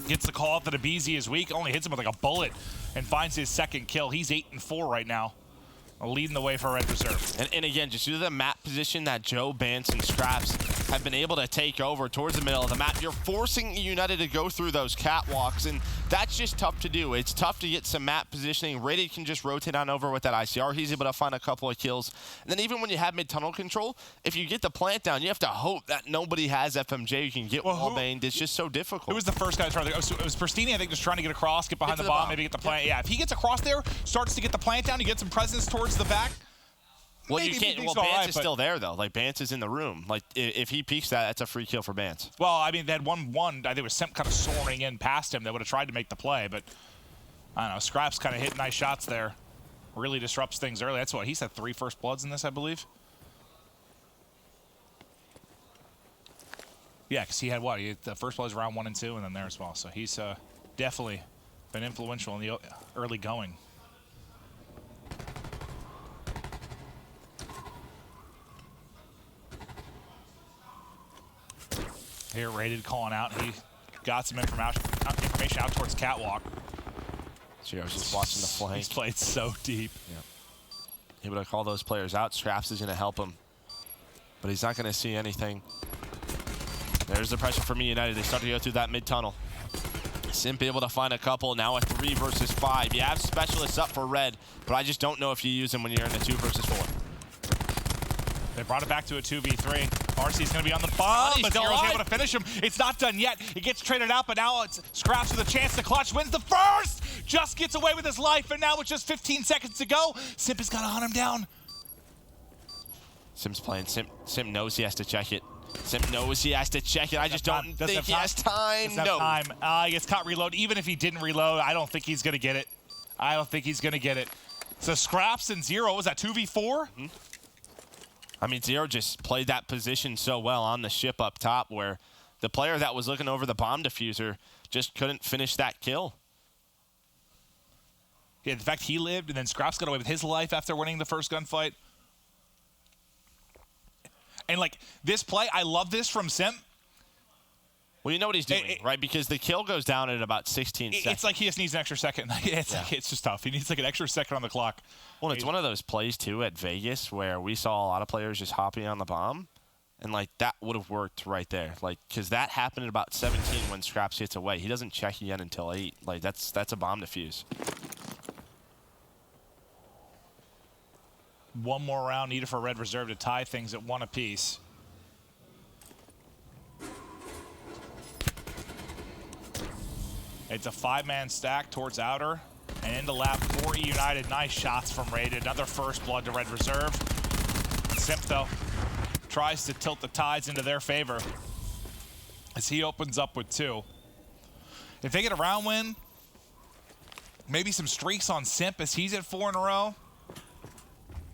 Gets the call out that a BZ is weak, only hits him with like a bullet, and finds his 2nd kill. He's 8-4 right now, leading the way for Red Reserve. And again, just due to the map position that Joe, Bance, and Scraps have been able to take over towards the middle of the map, you're forcing United to go through those catwalks, and that's just tough to do. It's tough to get some map positioning. Rated can just rotate on over with that ICR. He's able to find a couple of kills. And then even when you have mid-tunnel control, if you get the plant down, you have to hope that nobody has FMJ. You can get wallbanged. It's just so difficult. Who was the first guy trying to go? So it was Pristini, I think, just trying to get across, get behind the bomb, maybe get the plant. Yeah, if he gets across there, starts to get the plant down, you get some presence towards the back. Well, you can't. Well, Bance is still there, though. Like, Bance is in the room. Like, if he peeks that, that's a free kill for Bance. Well, I mean, they had 1-1. I think it was Simp kind of soaring in past him. They would have tried to make the play, but I don't know. Scraps kind of hit nice shots there. Really disrupts things early. That's what he said. 3 first bloods in this, I believe. Yeah, because he had what? The first bloods round 1 and 2, and then there as well. So he's definitely been influential in the early going. Here, Rated calling out. He got some information out towards catwalk. So I was just watching the flank. He's played so deep. Yeah. Able to call those players out. Scraps is going to help him, but he's not going to see anything. There's the pressure from eUnited. They start to go through that mid-tunnel. Simp able to find a couple. Now a 3 versus 5. You have specialists up for red, but I just don't know if you use them when you're in a 2 versus 4. They brought it back to a 2v3. RC's going to be on the bomb, but Zero's able to finish him. It's not done yet. It gets traded out, but now it's Scraps with a chance to clutch. Wins the first! Just gets away with his life, and now with just 15 seconds to go, Simp has got to hunt him down. Simp's playing. Simp knows he has to check it. Simp knows he has to check it. I just don't think he has time. No. He gets caught reload. Even if he didn't reload, I don't think he's going to get it. I don't think he's going to get it. So Scraps and Zero, was that 2v4? Mm-hmm. I mean, Zero just played that position so well on the ship up top where the player that was looking over the bomb diffuser just couldn't finish that kill. Yeah, in fact, he lived, and then Scraps got away with his life after winning the first gunfight. And, like, this play, I love this from Simp. Well, you know what he's doing, right? Because the kill goes down at about 16 seconds. It's like he just needs an extra second. It's just tough. He needs like an extra second on the clock. Well, it's one of those plays, too, at Vegas where we saw a lot of players just hopping on the bomb. And, like, that would have worked right there. Like, because that happened at about 17 when Scraps hits away. He doesn't check again until 8. Like, that's a bomb defuse. One more round needed for Red Reserve to tie things at 1 apiece. It's a 5-man stack towards outer and into lap for eUnited. Nice shots from Rated. Another first blood to Red Reserve. Simp, though, tries to tilt the tides into their favor as he opens up with 2. If they get a round win, maybe some streaks on Simp as he's at 4 in a row.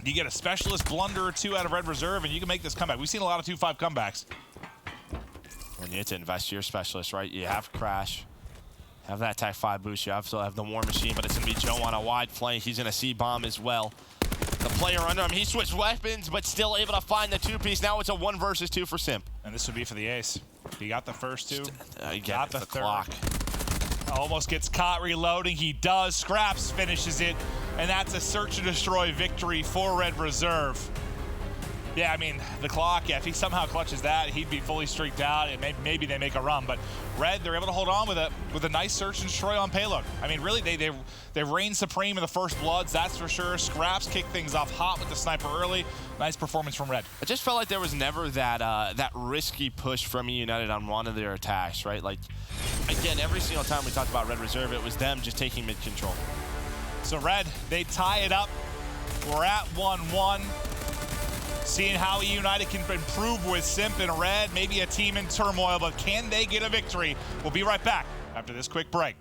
You get a specialist blunder or 2 out of Red Reserve, and you can make this comeback. We've seen a lot of 2-5 comebacks. And you need to invest your specialist, right? You have Crash. Have that attack 5 boost. You also have the War Machine, but it's going to be Joe on a wide flank. He's going to see bomb as well. The player under him, he switched weapons, but still able to find the 2-piece. Now it's a 1 versus 2 for Simp. And this would be for the ace. He got the first 2. Got the third. clock. Almost gets caught reloading. He does. Scraps finishes it. And that's a search and destroy victory for Red Reserve. Yeah, I mean, the clock, yeah, if he somehow clutches that, he'd be fully streaked out, and maybe they make a run. But Red, they're able to hold on with a nice search and destroy on payload. I mean, really, they reign supreme in the first bloods, that's for sure. Scraps kick things off hot with the sniper early. Nice performance from Red. I just felt like there was never that risky push from eUnited on one of their attacks, right? Like, again, every single time we talked about Red Reserve, it was them just taking mid-control. So Red, they tie it up. We're at 1-1. Seeing how eUnited can improve with Simp and Red, maybe a team in turmoil, but can they get a victory? We'll be right back after this quick break.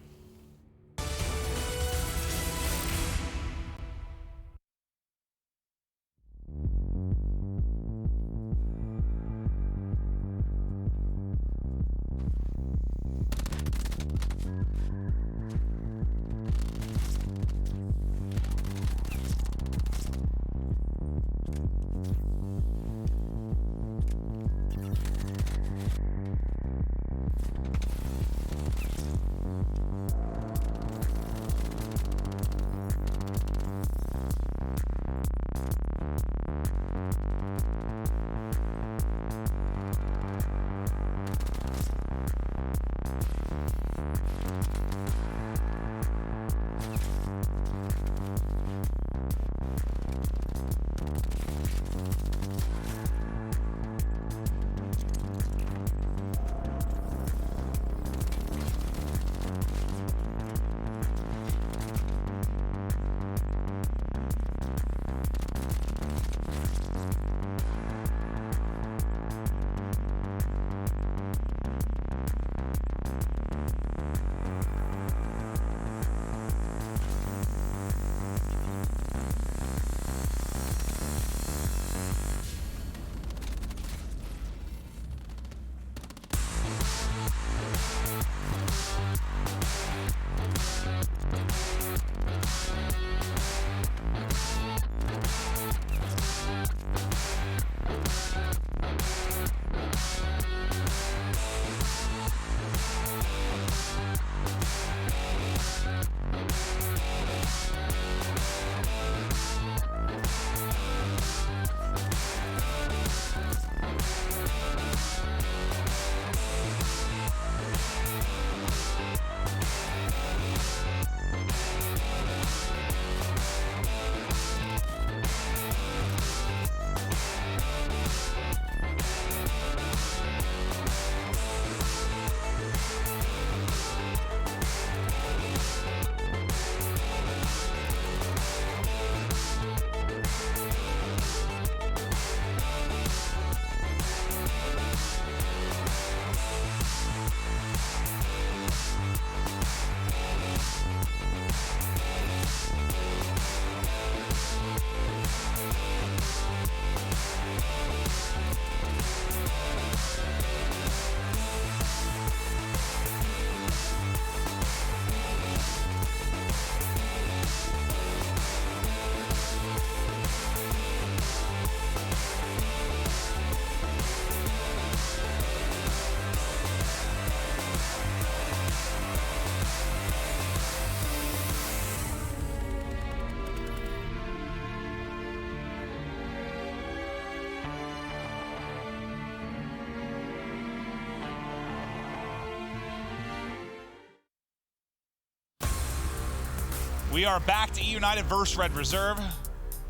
We are back to eUnited versus Red Reserve.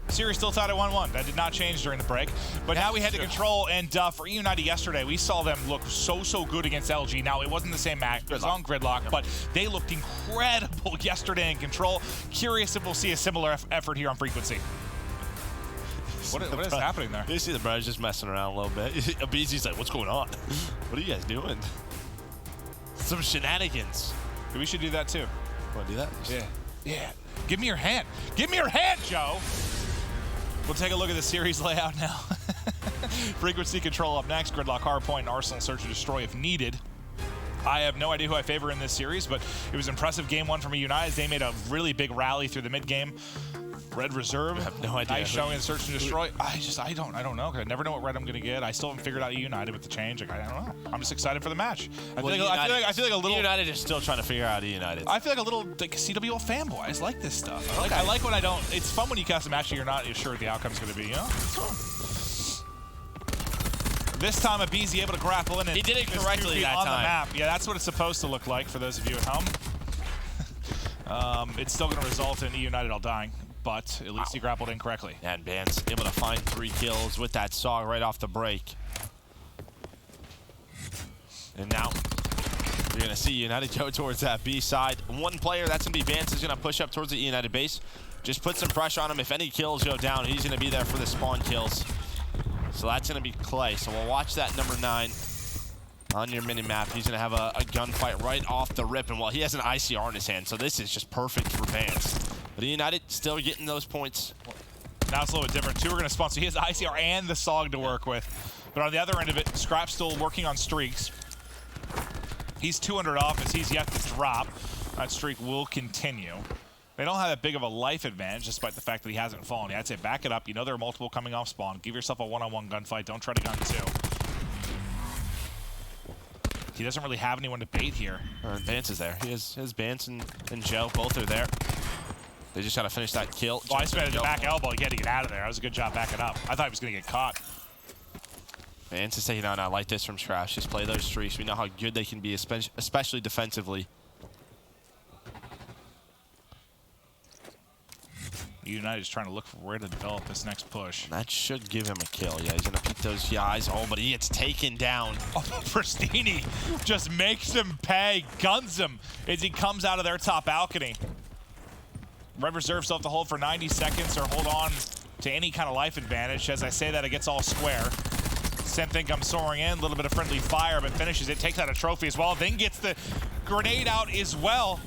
Series still tied at 1-1. That did not change during the break. But now we head to Control, and for eUnited yesterday, we saw them look so good against LG. Now, it wasn't the same match. It was on Gridlock, but they looked incredible yesterday in Control. Curious if we'll see a similar effort here on Frequency. What is happening there? You see the brothers just messing around a little bit. Abizi's like, what's going on? What are you guys doing? Some shenanigans. We should do that too. Want to do that? Yeah. Give me your hand. Give me your hand, Joe. We'll take a look at the series layout now. Frequency Control up next. Gridlock, Hardpoint, and Arsenal Search and Destroy if needed. I have no idea who I favor in this series, but it was impressive game one from eUnited. They made a really big rally through the mid game. Red Reserve, I have no idea. Nice showing in Search and Destroy. I don't know, because I never know what red I'm gonna get. I still haven't figured out eUnited with the change. Like, I don't know. I'm just excited for the match. I feel like a little. eUnited is still trying to figure out eUnited. I feel like a little CWL fanboy. I just like this stuff. I like when I don't. It's fun when you cast a match and you're not sure what the outcome's gonna be. You know. This time, Abizi able to grapple in and he did it correctly that on time. The map. Yeah, that's what it's supposed to look like for those of you at home. It's still going to result in eUnited all dying, but at least he grappled in correctly. And Ban's able to find 3 kills with that saw right off the break. And now you're going to see United go towards that B side. One player, that's going to be Vance, is going to push up towards the United base. Just put some pressure on him. If any kills go down, he's going to be there for the spawn kills. So that's going to be Clay. So we'll watch that number 9 on your mini-map. He's going to have a gunfight right off the rip. And well, he has an ICR in his hand, so this is just perfect for Vance. But United still getting those points. Now it's a little bit different. 2 are going to spawn, so he has the ICR and the SOG to work with. But on the other end of it, Scrap's still working on streaks. He's 200 off as he's yet to drop. That streak will continue. They don't have that big of a life advantage, despite the fact that he hasn't fallen. I'd say back it up. You know there are multiple coming off spawn. Give yourself a one-on-one gunfight. Don't try to gun 2. He doesn't really have anyone to bait here. Vance is there. He has Vance and Joe. Both are there. They just got to finish that kill. Well, I spent the back elbow. He had to get out of there. That was a good job backing up. I thought he was going to get caught. Vance is saying, no, I like this from Scratch. Just play those streaks. We know how good they can be, especially defensively. eUnited is trying to look for where to develop this next push. That should give him a kill. Yeah, he's going to peek those guys. Oh, but he gets taken down. Oh, Pristini just makes him pay, guns him as he comes out of their top balcony. Red Reserve still have to hold for 90 seconds or hold on to any kind of life advantage. As I say that, it gets all square. Simp comes soaring in, a little bit of friendly fire, but finishes it, takes out a trophy as well, then gets the grenade out as well.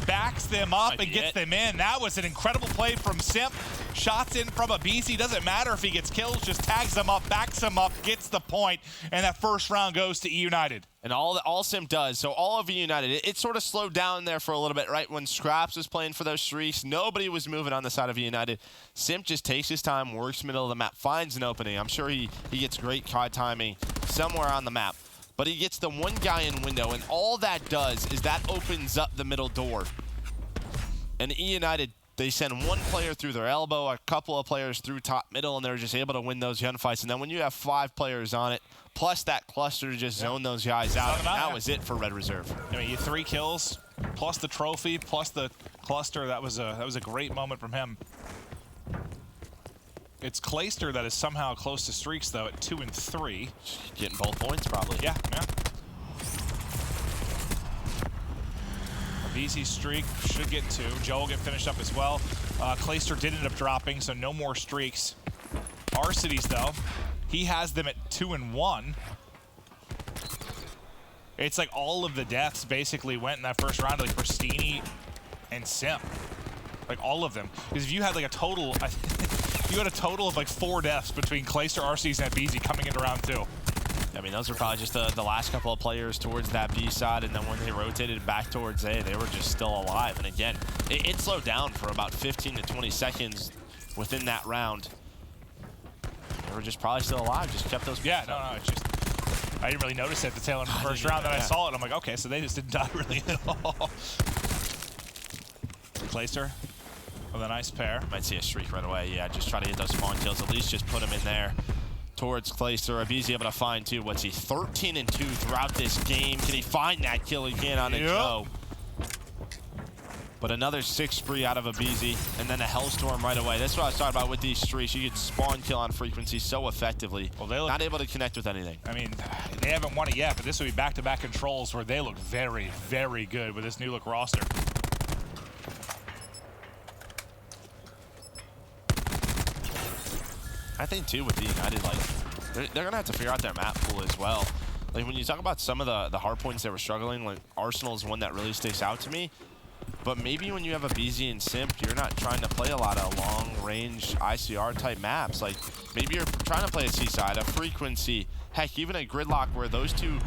Backs them up and gets them in. That was an incredible play from Simp. Shots in from Abizi. Doesn't matter if he gets kills, just tags them up, backs them up, gets the point, and that first round goes to eUnited. And all Simp does, so all of eUnited, it sort of slowed down there for a little bit, right? When Scraps was playing for those streaks, nobody was moving on the side of eUnited. Simp just takes his time, works middle of the map, finds an opening. I'm sure he gets great COD timing somewhere on the map. But he gets the one guy in window, and all that does is that opens up the middle door. And eUnited, they send one player through their elbow, a couple of players through top middle, and they're just able to win those gunfights. And then when you have 5 players on it, plus that cluster to just zone those guys out, that was it for Red Reserve. I mean, you 3 kills, plus the trophy, plus the cluster. That was a great moment from him. It's Clayster that is somehow close to streaks, though, at 2 and 3. Getting both points, probably. Yeah. Abizi's streak should get 2. Joe will get finished up as well. Clayster did end up dropping, so no more streaks. Arcides, though, he has them at 2 and 1. It's like all of the deaths basically went in that first round, like Pristini and Simp. Like all of them. Because if you had like a total, you had a total of like 4 deaths between Clayster, Arcides, and Abizi coming into round 2. I mean, those are probably just the last couple of players towards that B side, and then when they rotated back towards A, they were just still alive. And again, it slowed down for about 15 to 20 seconds within that round. They were just probably still alive, just kept those. Yeah, no, it's just, I didn't really notice it at the tail end of the first round. Then I saw it, and I'm like, okay, so they just didn't die really at all. Clayster with a nice pair. Might see a streak right away. Yeah, just try to get those spawn kills. At least just put them in there towards Clayster. Abizi able to find 2. What's he? 13 and 2 throughout this game. Can he find that kill again on a Joe? But another 6 spree out of aBeZy, and then a Hellstorm right away. That's what I was talking about with these streaks. You can spawn kill on frequency so effectively. Well, they look not able to connect with anything. I mean, they haven't won it yet, but this will be back-to-back controls where they look very, very good with this new look roster. I think too with the eUnited, like they're gonna have to figure out their map pool as well. Like when you talk about some of the hard points that were struggling, like Arsenal is one that really sticks out to me. But maybe when you have aBeZy and Simp, you're not trying to play a lot of long-range ICR type maps. Like maybe you're trying to play a Seaside, a Frequency, heck, even a Gridlock where those two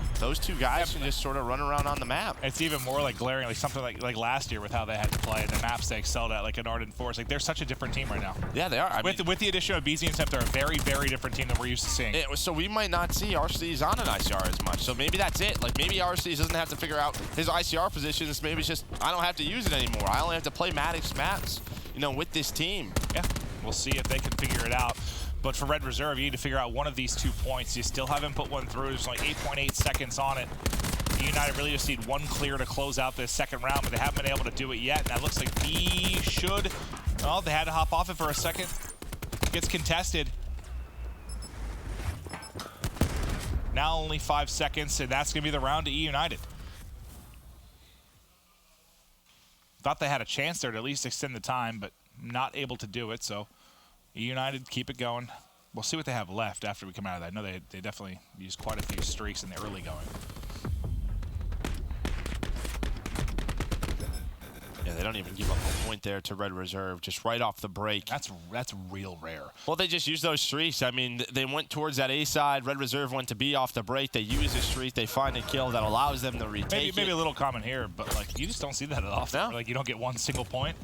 guys can just sort of run around on the map. It's even more like glaring, like something like last year with how they had to play and the maps they excelled at, like an Ardent Force. Like they're such a different team right now. Yeah, they are. With the addition of aBeZy and Simp, they're a very, very different team than we're used to seeing. So we might not see RCs on an ICR as much. So maybe that's it. Like maybe RCs doesn't have to figure out his ICR positions. Maybe it's just I don't have to use it anymore. I only have to play Maddox maps, you know, with this team. Yeah, we'll see if they can figure it out. But for Red Reserve, you need to figure out one of these 2 points. You still haven't put one through. There's only 8.8 seconds on it. eUnited really just need one clear to close out this second round, but they haven't been able to do it yet. And that looks like B should. Oh, they had to hop off it for a second. Gets contested. Now only 5 seconds, and that's going to be the round to eUnited. Thought they had a chance there to at least extend the time, but not able to do it, so eUnited keep it going. We'll see what they have left after we come out of that. I know they definitely used quite a few streaks in the early going. Yeah, they don't even give up a point there to Red Reserve, just right off the break. That's real rare. Well, they just used those streaks. I mean, they went towards that A side. Red Reserve went to B off the break. They use a streak. They find a kill that allows them to retake maybe a little comment here, but like you just don't see that often. No. Like you don't get one single point.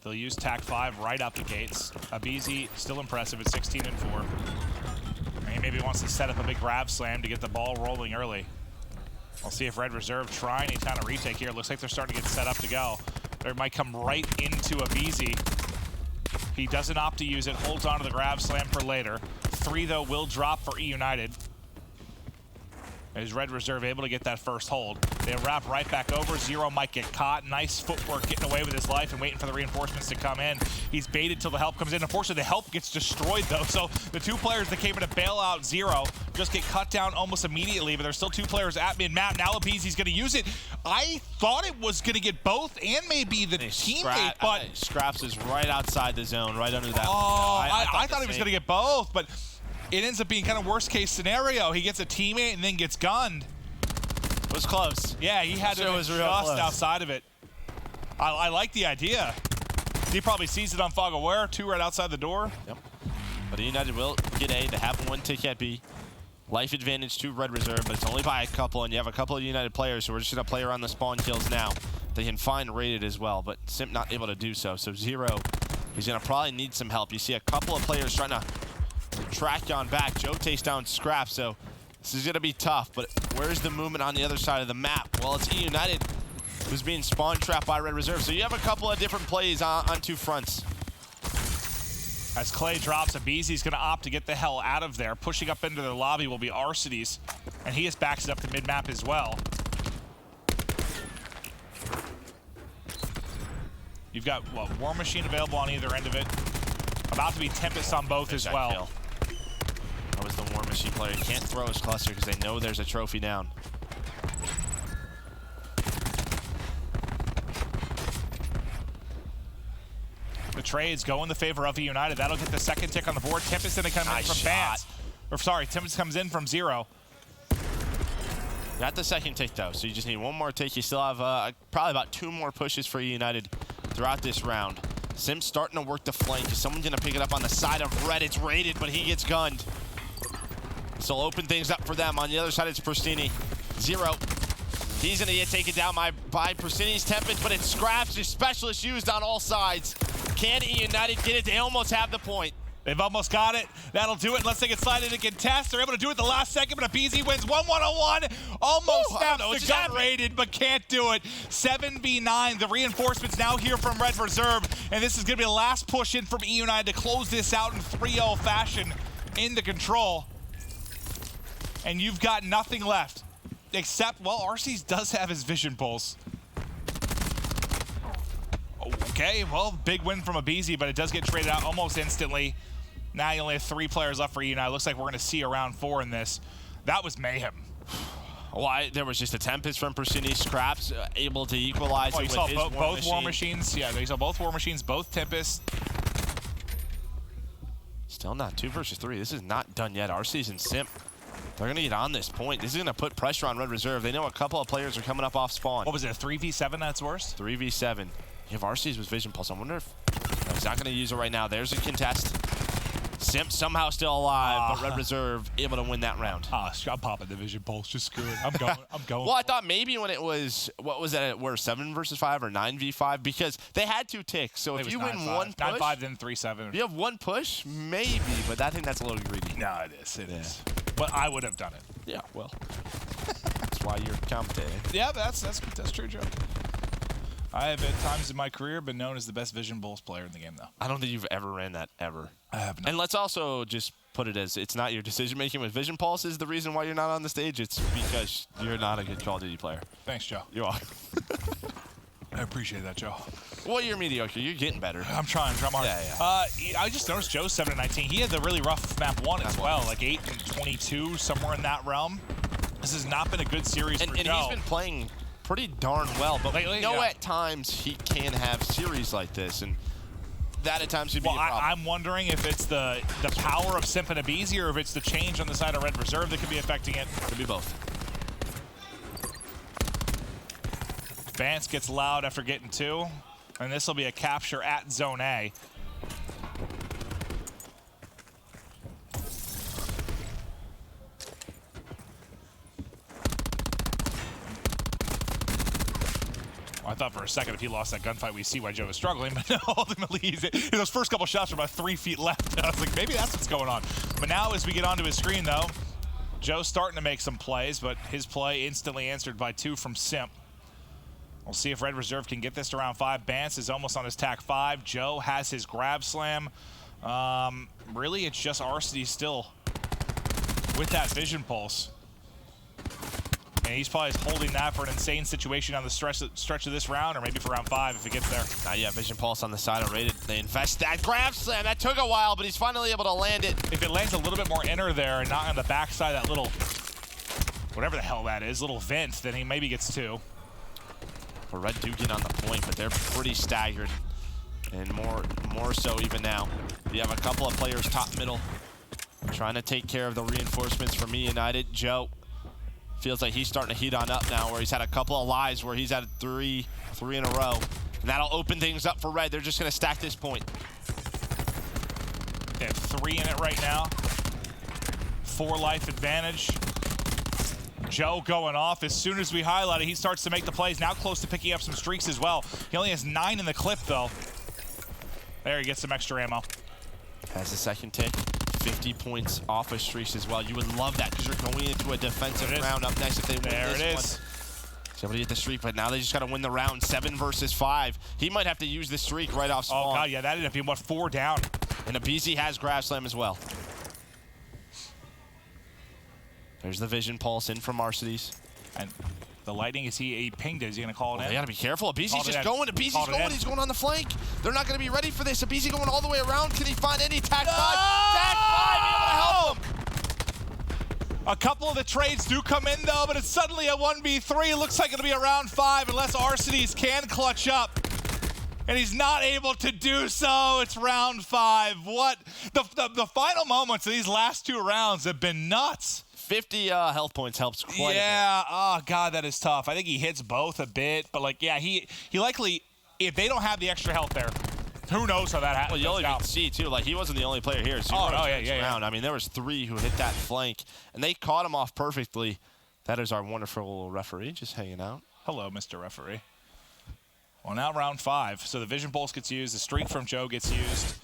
They'll use TAC 5 right out the gates. aBeZy still impressive at 16 and 4. He maybe wants to set up a big grab slam to get the ball rolling early. We'll see if Red Reserve try any kind of retake here. Looks like they're starting to get set up to go. They might come right into aBeZy. He doesn't opt to use it, holds on to the grab slam for later. 3, though, will drop for eUnited. Is Red Reserve able to get that first hold? They wrap right back over. Zero might get caught. Nice footwork getting away with his life and waiting for the reinforcements to come in. He's baited till the help comes in. Unfortunately, the help gets destroyed, though. So the 2 players that came in to bail out Zero just get cut down almost immediately, but there's still 2 players at mid-map. Now aBeZy's going to use it. I thought it was going to get both and maybe the teammate, but... Scraps is right outside the zone, right under that. Oh, I thought he was going to get both, but... It ends up being kind of worst case scenario. He gets a teammate and then gets gunned. It was close. Yeah, he had to just outside of it. I like the idea. He probably sees it on Fog Aware, 2 right outside the door. Yep. But eUnited will get A. They have 1 tick at B. Life advantage to Red Reserve, but it's only by a couple, and you have a couple of eUnited players, so we're just going to play around the spawn kills now. They can find rated as well, but Simp not able to do so. So Zero, he's going to probably need some help. You see a couple of players trying to track on back. Joe takes down Scrap, so this is going to be tough, but where's the movement on the other side of the map? Well, it's eUnited who's being spawn trapped by Red Reserve, so you have a couple of different plays on 2 fronts. As Clay drops, aBeZy's going to opt to get the hell out of there. Pushing up into the lobby will be Arcides, and he just backs it up to mid-map as well. You've got, what, War Machine available on either end of it. About to be Tempest on both as well. Kill. That was the War Machine player. He can't throw his cluster because they know there's a trophy down. The trades go in the favor of eUnited. That'll get the second tick on the board. Tempest going to come in from Bats. Or sorry, Tempest comes in from Zero. Got the second tick though, so you just need 1 more tick. You still have probably about 2 more pushes for eUnited throughout this round. Sim's starting to work the flank. Someone's going to pick it up on the side of Red. It's raided, but he gets gunned. So will open things up for them. On the other side, it's Pristini. Zero. He's going to get taken down by Pristini's Tempest, but it's Scraps. His specialist used on all sides. Can eUnited get it? They almost have the point. They've almost got it. That'll do it unless they get slided and contest. They're able to do it the last second, but aBeZy wins 1-1-1. Almost snaps the gun rated, but can't do it. 7v9. The reinforcements now here from Red Reserve, and this is going to be the last push in from eUnited to close this out in 3-0 fashion into control. And you've got nothing left. Except, well, Arcees does have his vision pulse. Okay, well, big win from Abizi, but it does get traded out almost instantly. Now you only have 3 players left for eUnited. Looks like we're going to see a round 4 in this. That was mayhem. Well, there was just a Tempest from Persini, Scraps able to equalize it with saw his both War Machines. Yeah, they saw both War Machines, both Tempest. Still not 2 versus 3. This is not done yet. Arcees and Simp, they're going to get on this point. This is going to put pressure on Red Reserve. They know a couple of players are coming up off spawn. What was it, a 3v7 that's worse? 3v7. You have Arcees with Vision Pulse. I wonder if he's not going to use it right now. There's a contest. Simp somehow still alive, but Red Reserve able to win that round. I'm popping the Vision Pulse. Just screw it. I'm going. I'm going. Well, I thought maybe when it was, what was that, where 7 versus 5 or 9v5? Because they had 2 ticks. So if you win 1 push. 9-5, then 3-7. If you have 1 push, maybe, but I think that's a little greedy. No, it is. It is. But I would have done it. Yeah, well. That's why you're competent. Yeah, that's true, Joe. I have at times in my career been known as the best Vision Pulse player in the game, though. I don't think you've ever ran that, ever. I have not. And let's also just put it as it's not your decision-making with Vision Pulse is the reason why you're not on the stage. It's because you're not a good Call of Duty player. Thanks, Joe. You are. I appreciate that, Joe. Well, you're mediocre. You're getting better. I'm trying hard. Yeah. I just noticed Joe's 7-19. He had the really rough map 1 as well, like 8-22, somewhere in that realm. This has not been a good series for Joe. And he's been playing pretty darn well, but lately, we know at times he can have series like this, and that at times would be a problem. I'm wondering if it's the power of Simp and Abizi, or if it's the change on the side of Red Reserve that could be affecting it. Could be both. Vance gets loud after getting 2, and this will be a capture at Zone A. I thought for a second if he lost that gunfight, we see why Joe was struggling, but no, ultimately those first couple shots were about 3 feet left. And I was like, maybe that's what's going on. But now as we get onto his screen, though, Joe's starting to make some plays, but his play instantly answered by 2 from Simp. We'll see if Red Reserve can get this to round 5. Bance is almost on his tack 5. Joe has his grab slam. Really, it's just Arcity still with that Vision Pulse. And he's probably holding that for an insane situation on the stretch of this round, or maybe for round 5 if it gets there. Yeah, Vision Pulse on the side of Rated. They invest that grab slam. That took a while, but he's finally able to land it. If it lands a little bit more inner there and not on the backside of that little, whatever the hell that is, little vent, then he maybe gets 2. Well, Red do get on the point, but they're pretty staggered. And more so even now. You have a couple of players top middle trying to take care of the reinforcements from eUnited. Joe feels like he's starting to heat on up now, where he's had a couple of lives where he's had 3 in a row. And that'll open things up for Red. They're just going to stack this point. They have 3 in it right now. 4 life advantage. Joe going off. As soon as we highlight it, he starts to make the plays. Now close to picking up some streaks as well. He only has 9 in the clip, though. There, he gets some extra ammo. Has the second tick. 50 points off of streaks as well. You would love that because you're going into a defensive round up next if they win this one. There it is. Somebody hit the streak, but now they just got to win the round. 7 versus 5. He might have to use this streak right off spawn. Oh, God, yeah, that ended up being, what, 4 down. And Abizi has grab slam as well. There's the Vision Pulse in from Arcides. And the lightning, is he pinged it? Is he going to call it in? They got to be careful. Abizi's just going. Abizi's going. He's going on the flank. They're not going to be ready for this. Abizi going all the way around. Can he find any tack 5? Tack 5 able to help him. A couple of the trades do come in, though, but it's suddenly a 1v3. It looks like it'll be a round 5 unless Arcides can clutch up. And he's not able to do so. It's round 5. What? The final moments of these last 2 rounds have been nuts. 50 health points helps quite a bit. Yeah, oh, God, that is tough. I think he hits both a bit, but, like, yeah, he likely, if they don't have the extra health there, who knows how that happens. Well, you only see, too, like, he wasn't the only player here. So yeah. I mean, there was 3 who hit that flank, and they caught him off perfectly. That is our wonderful referee just hanging out. Hello, Mr. Referee. Well, now round 5. So the Vision Pulse gets used. The streak from Joe gets used.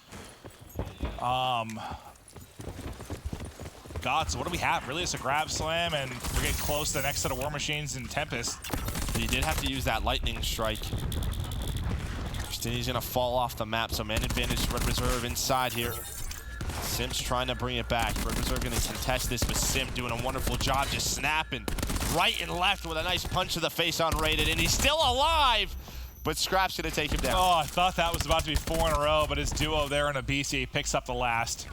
God, so what do we have? Really, it's a grab slam, and we're getting close to the next set of War Machines and Tempest. He did have to use that lightning strike. He's going to fall off the map, so man advantage to Red Reserve inside here. Simp's trying to bring it back. Red Reserve going to contest this, but Simp doing a wonderful job just snapping right and left with a nice punch to the face on Rated, and he's still alive, but Scrap's gonna take him down. Oh, I thought that was about to be 4 in a row, but his duo there in Abisi picks up the last.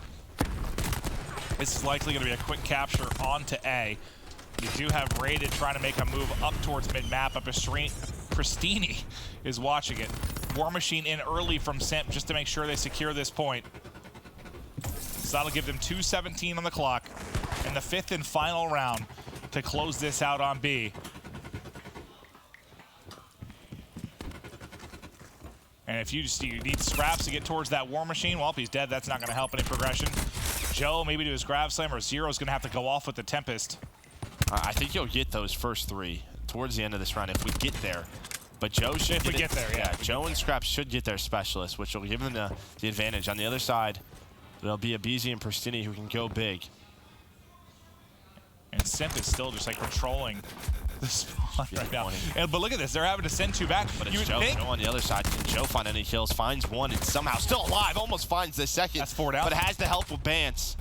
This is likely gonna be a quick capture onto A. You do have Rated trying to make a move up towards mid-map, but Pristini is watching it. War Machine in early from Simp just to make sure they secure this point. So that'll give them 2:17 on the clock in the 5th and final round to close this out on B. And if you need Scraps to get towards that War Machine, well, if he's dead, that's not going to help any progression. Joe maybe to his grab slam, or Zero's going to have to go off with the Tempest. I think you'll get those first 3 towards the end of this round if we get there. But Joe should if we get there, yeah. Joe and Scraps should get their specialist, which will give them the advantage. On the other side, there'll be Abisi and Pristini who can go big. And Simp is still just like controlling the spawn right now. But look at this, they're having to send 2 back. But it's Joe on the other side. Can Joe find any kills? Finds 1 and somehow still alive. Almost finds the second. That's 4 down. But has the help with Bance.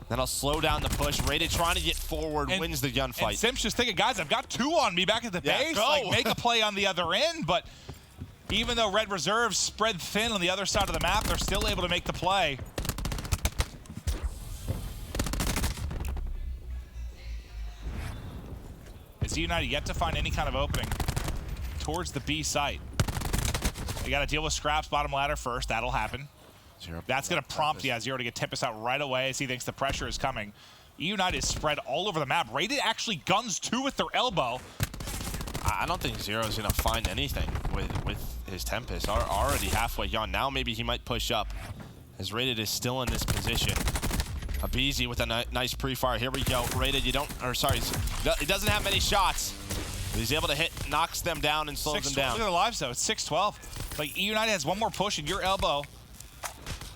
That'll slow down the push. Rated trying to get forward, wins the gunfight. And Simp's just thinking, guys, I've got 2 on me back at the base. Like, make a play on the other end. But even though Red Reserves spread thin on the other side of the map, they're still able to make the play. Is eUnited yet to find any kind of opening towards the B site? You got to deal with Scraps bottom ladder first. That'll happen. That's going to prompt Zero to get Tempest out right away as he thinks the pressure is coming. eUnited is spread all over the map. Rated actually guns 2 with their elbow. I don't think Zero's going to find anything with his Tempest. Already halfway gone. Now maybe he might push up as Rated is still in this position. Abisi with a nice pre-fire. Here we go. Rated, he doesn't have many shots. He's able to hit, knocks them down and slows them down. Look at their lives though. It's 6-12. Like eUnited has 1 more push and your elbow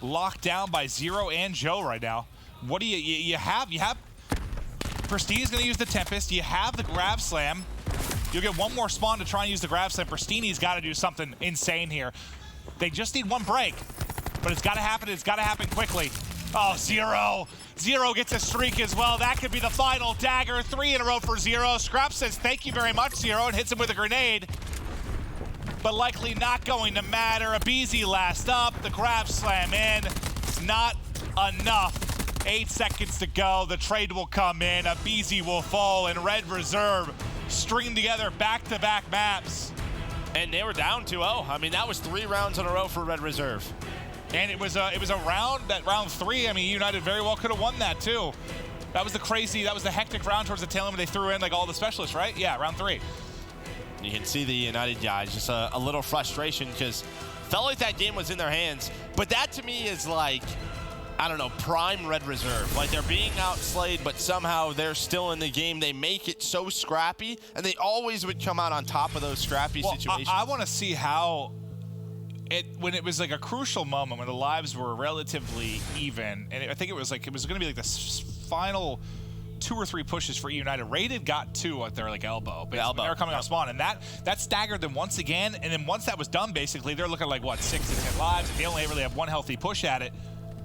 locked down by Zero and Joe right now. What do you have? You have Pristini's going to use the Tempest. You have the grab slam. You'll get 1 more spawn to try and use the grab slam. Pristini's got to do something insane here. They just need 1 break, but it's got to happen. It's got to happen quickly. Oh, Zero. Zero gets a streak as well. That could be the final dagger. 3 in a row for Zero. Scrap says, thank you very much, Zero, and hits him with a grenade. But likely not going to matter. Abisi last up. The grab slam in. Not enough. 8 seconds to go. The trade will come in. Abisi will fall, and Red Reserve string together back-to-back maps. And they were down 2-0. I mean, that was 3 rounds in a row for Red Reserve. And it was a round, that round 3. I mean, eUnited very well could have won that too. That was the hectic round towards the tail end when they threw in like all the specialists, right? Yeah, round 3. You can see the United guys, just a little frustration because felt like that game was in their hands. But that to me is like, I don't know, prime Red Reserve. Like they're being outslayed, but somehow they're still in the game. They make it so scrappy, and they always would come out on top of those scrappy situations. I want to see how when it was like a crucial moment when the lives were relatively even, and I think it was going to be like the final 2 or 3 pushes for eUnited. Rated got 2 at their like elbow. They were coming off spawn, and that staggered them once again. And then once that was done, basically they're looking like what, 6 to 10 lives. They only really have 1 healthy push at it.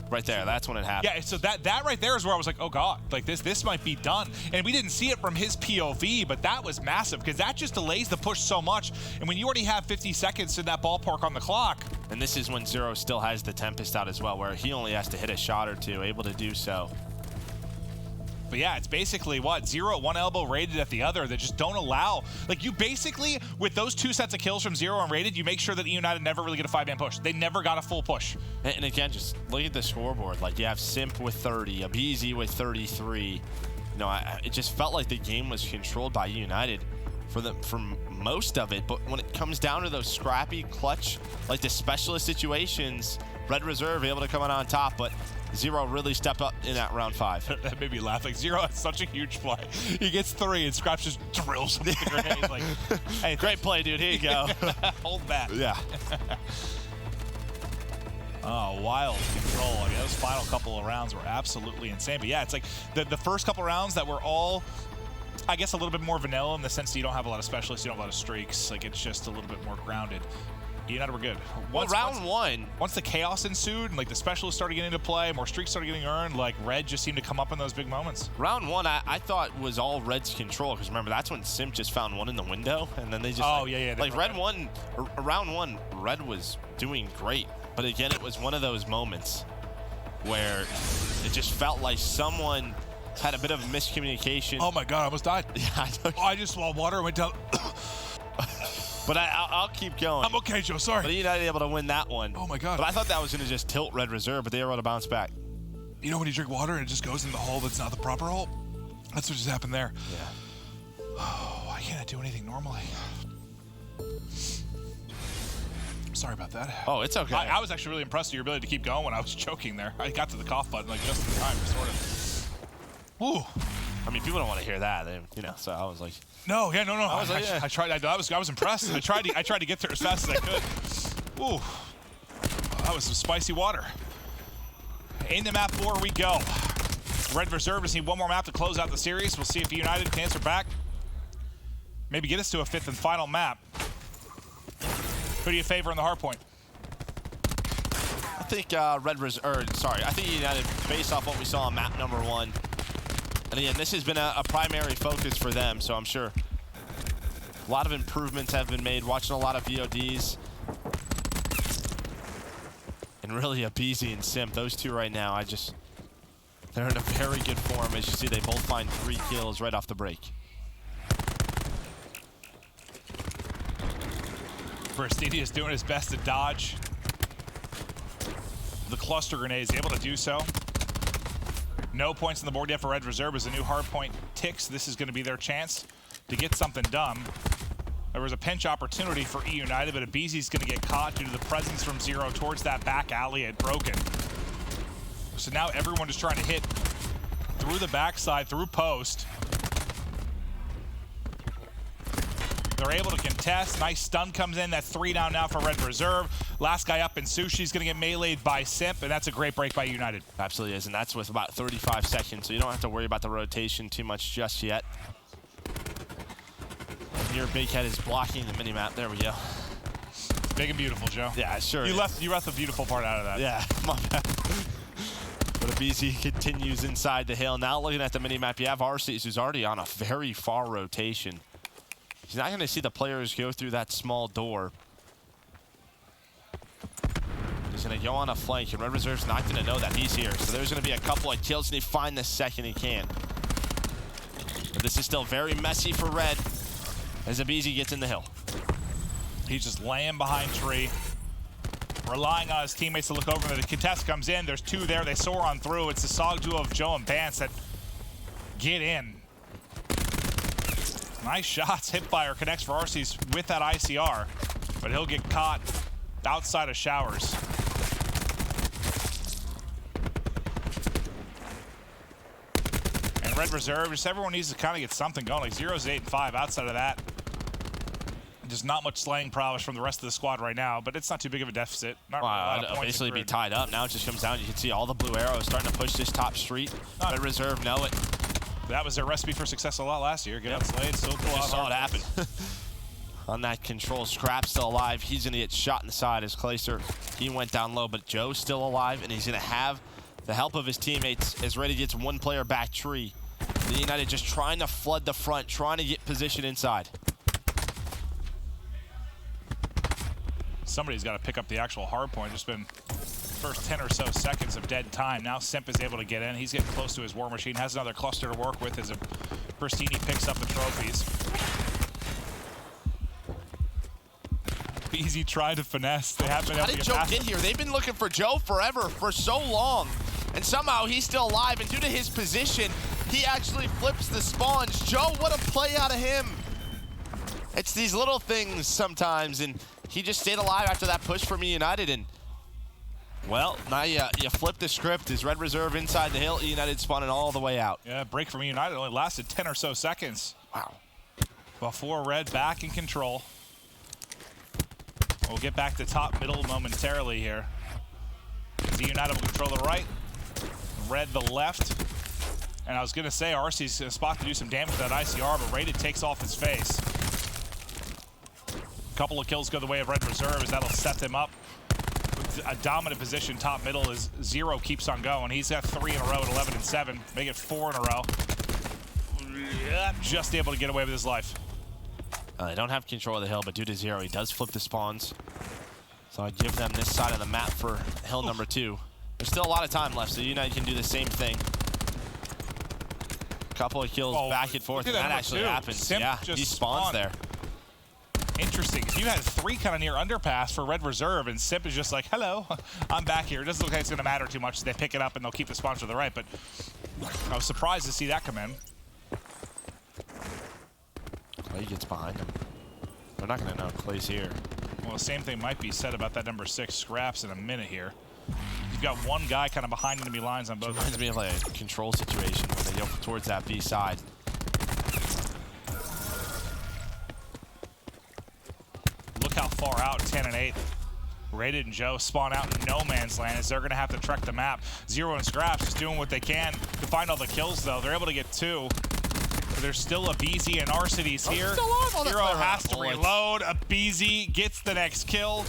Right there, that's when it happened. Yeah, so that right there is where I was like, oh god, like this might be done. And we didn't see it from his POV, but that was massive because that just delays the push so much. And when you already have 50 seconds in that ballpark on the clock. And this is when Zero still has the Tempest out as well, where he only has to hit a shot or 2, able to do so. But yeah, it's basically what, Zero at 1 elbow, Rated at the other, that just don't allow. Like you basically, with those 2 sets of kills from Zero and Rated, you make sure that eUnited never really get a 5-man push. They never got a full push. And again, just look at the scoreboard. Like you have Simp with 30, Abisi with 33. You know, it just felt like the game was controlled by eUnited for most of it. But when it comes down to those scrappy, clutch, like the specialist situations, Red Reserve able to come out on top, but Zero really stepped up in that round 5. That made me laugh. Like Zero has such a huge play. He gets 3 and Scraps just drills him with the grenade. Like, hey, great play, dude. Here you go. Hold that. Yeah. Oh, wild control. I mean, those final couple of rounds were absolutely insane. But yeah, it's like the first couple of rounds that were all, I guess, a little bit more vanilla in the sense that you don't have a lot of specialists, you don't have a lot of streaks. Like it's just a little bit more grounded. United were good. Round one. Once the chaos ensued and like the specialists started getting into play, more streaks started getting earned, like Red just seemed to come up in those big moments. Round one, I thought was all Red's control, because remember, that's when Simp just found one in the window, and then they just like round one, Red was doing great, but again, it was one of those moments where it just felt like someone had a bit of miscommunication. Oh my God, I almost died. Yeah, I know. I just swallowed water and went down. But I'll keep going. I'm okay, Joe, sorry. But United able to win that one. Oh my God. But I thought that was going to just tilt Red Reserve, but they were able to bounce back. You know when you drink water and it just goes in the hole that's not the proper hole? That's what just happened there. Yeah. Oh, why can't I do anything normally? Sorry about that. Oh, it's okay. I was actually really impressed with your ability to keep going when I was choking there. I got to the cough button like just in time, sort of. Ooh. I mean, people don't want to hear that, you know. So I was like, no. I was like, yeah. I tried. I was impressed. I tried to get there as fast as I could. Ooh. That was some spicy water. Into map 4 we go. Red Reserve just need one more map to close out the series. We'll see if United can answer back. Maybe get us to a 5th and final map. Who do you favor in the hard point? I think I think United, based off what we saw on map number 1. And again, this has been a primary focus for them, so I'm sure a lot of improvements have been made. Watching a lot of VODs. And really a BZ and Simp, those two right now, they're in a very good form. As you see, they both find 3 kills right off the break. Burstini is doing his best to dodge the cluster grenades, able to do so. No points on the board yet for Red Reserve as the new hard point ticks. This is going to be their chance to get something done. There was a pinch opportunity for eUnited, but Abizi's going to get caught due to the presence from Zero towards that back alley at Broken. So now everyone is trying to hit through the backside, through post. They're able to contest. Nice stun comes in. That's 3 down now for Red Reserve. Last guy up in Sushi's going to get meleeed by Simp, and that's a great break by United. Absolutely is, and that's with about 35 seconds, so you don't have to worry about the rotation too much just yet. Your Big Head is blocking the minimap. There we go. Big and beautiful, Joe. Yeah, sure. You left the beautiful part out of that. Yeah, my bad. But BZ continues inside the hill. Now looking at the minimap, you have Arceus, who's already on a very far rotation. He's not going to see the players go through that small door. He's going to go on a flank, and Red Reserve's not going to know that he's here. So there's going to be a couple of kills, and he find the second he can. But this is still very messy for Red as Abizi gets in the hill. He's just laying behind tree, relying on his teammates to look over. The contest comes in. There's 2 there. They soar on through. It's the solid duo of Joe and Bance that get in. Nice shots. Hipfire connects for Arceus with that ICR, but he'll get caught outside of showers. And Red Reserve, just everyone needs to kind of get something going. Like 0's 8 and 5. Outside of that, just not much slaying prowess from the rest of the squad right now, but it's not too big of a deficit. Not really a lot of points basically be accrued. tied up. Now it just comes down. You can see all the blue arrows starting to push this top street. Red Reserve know it. That was their recipe for success a lot last year. Get outslayed, still pull out. Just saw it happen. On that control, Scrap still alive. He's going to get shot in the side as Clayster. He went down low, but Joe's still alive, and he's going to have the help of his teammates as Reddy gets 1 player back tree. The United just trying to flood the front, trying to get position inside. Somebody's got to pick up the actual hard point. Just been first 10 or so seconds of dead time. Now Simp is able to get in. He's getting close to his war machine. Has another cluster to work with as Burstini picks up the trophies. Easy try to finesse. They haven't been able How to did get Joe past get him. here? They've been looking for Joe forever, for so long. And somehow he's still alive, and due to his position, he actually flips the spawns. Joe, what a play out of him. It's these little things sometimes, and he just stayed alive after that push from eUnited, and well, now you flip the script. Is Red Reserve inside the hill, eUnited spawning all the way out. Yeah, break from eUnited only lasted 10 or so seconds. Wow. Before Red back in control. We'll get back to top middle momentarily here. eUnited will control the right, Red the left. And I was going to say, RC's in a spot to do some damage with that ICR, but Rated takes off his face. couple of kills go the way of Red Reserves. That'll set them up with a dominant position. Top middle is Zero keeps on going. He's got 3 in a row at 11 and 7. Make it 4 in a row. Just able to get away with his life. They don't have control of the hill, but due to Zero, he does flip the spawns. So I give them this side of the map for hill number 2. There's still a lot of time left, so eUnited can do the same thing. Couple of kills back and forth, and that actually happens. Simp He spawns there. Interesting, because you had 3 kind of near underpass for Red Reserve, and Simp is just like, hello, I'm back here. It doesn't look like it's going to matter too much. They pick it up, and they'll keep the spawns to the right, but I was surprised to see that come in. Clay gets behind him. They're not going to know Clay's here. Well, the same thing might be said about that number 6 Scraps in a minute here. You've got one guy kind of behind enemy lines on both. It reminds me of like a control situation when they go towards that B side. Look how far out 10 and 8. Rated and Joe spawn out in no man's land as they're going to have to trek the map. Zero and Scraps just doing what they can to find all the kills, though. They're able to get 2. But there's still a BZ and Arcides here. Zero has to reload. A BZ gets the next kill.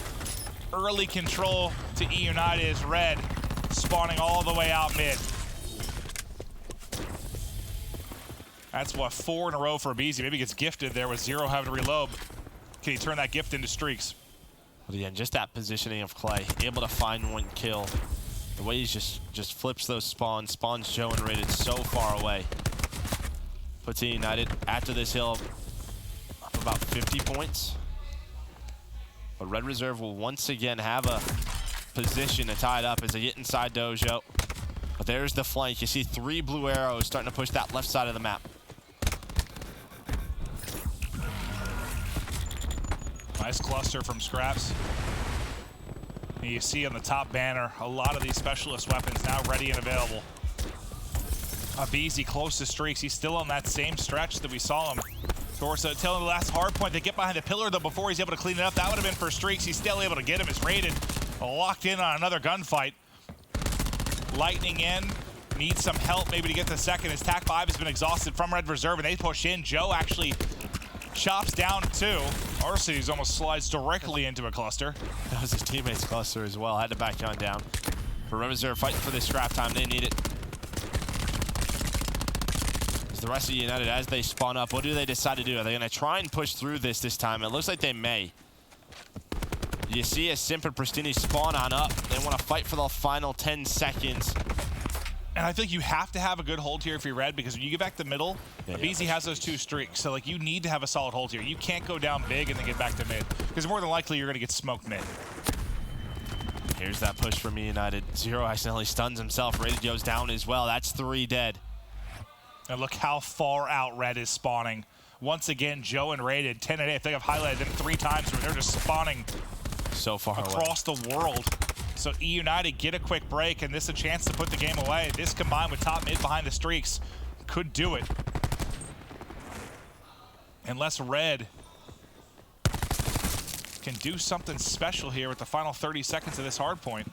Early control to eUnited is Red, spawning all the way out mid. That's what, 4 in a row for BZ. Maybe gets gifted there with Zero having to reload. Can he turn that gift into streaks? But again, just that positioning of Clay, able to find 1 kill. The way he just flips those spawns Joe and Rated so far away. Puts eUnited after this hill up about 50 points. But Red Reserve will once again have a position to tie it up as they get inside Dojo. But there's the flank. You see 3 blue arrows starting to push that left side of the map. Nice cluster from Scraps. And you see on the top banner, a lot of these specialist weapons now ready and available. BZ close to streaks. He's still on that same stretch that we saw him. Towards the tail of the last hard point. They get behind the pillar, though, before he's able to clean it up. That would have been for streaks. He's still able to get him. It's Rated. Locked in on another gunfight. Lightning in. Needs some help maybe to get the second. His TAC 5 has been exhausted from Red Reserve, and they push in. Joe actually chops down 2. Arcides almost slides directly into a cluster. That was his teammate's cluster as well. Had to back on down. For Red Reserve fighting for this scrap time. They need it. The rest of eUnited, as they spawn up, what do they decide to do? Are they going to try and push through this time? It looks like they may. You see a Simp and Pristini spawn on up. They want to fight for the final 10 seconds. And I think you have to have a good hold here if you're Red, because when you get back to middle, BZ has those 2 streaks. So, like, you need to have a solid hold here. You can't go down big and then get back to mid, because more than likely you're going to get smoked mid. Here's that push from eUnited. Zero accidentally stuns himself. Rated goes down as well. That's 3 dead. And look how far out Red is spawning. Once again, Joe and Rated, 10 and 8. I think I've highlighted them 3 times where they're just spawning so far across the world. So eUnited get a quick break, and this is a chance to put the game away. This combined with top mid behind the streaks could do it. Unless Red can do something special here with the final 30 seconds of this hard point.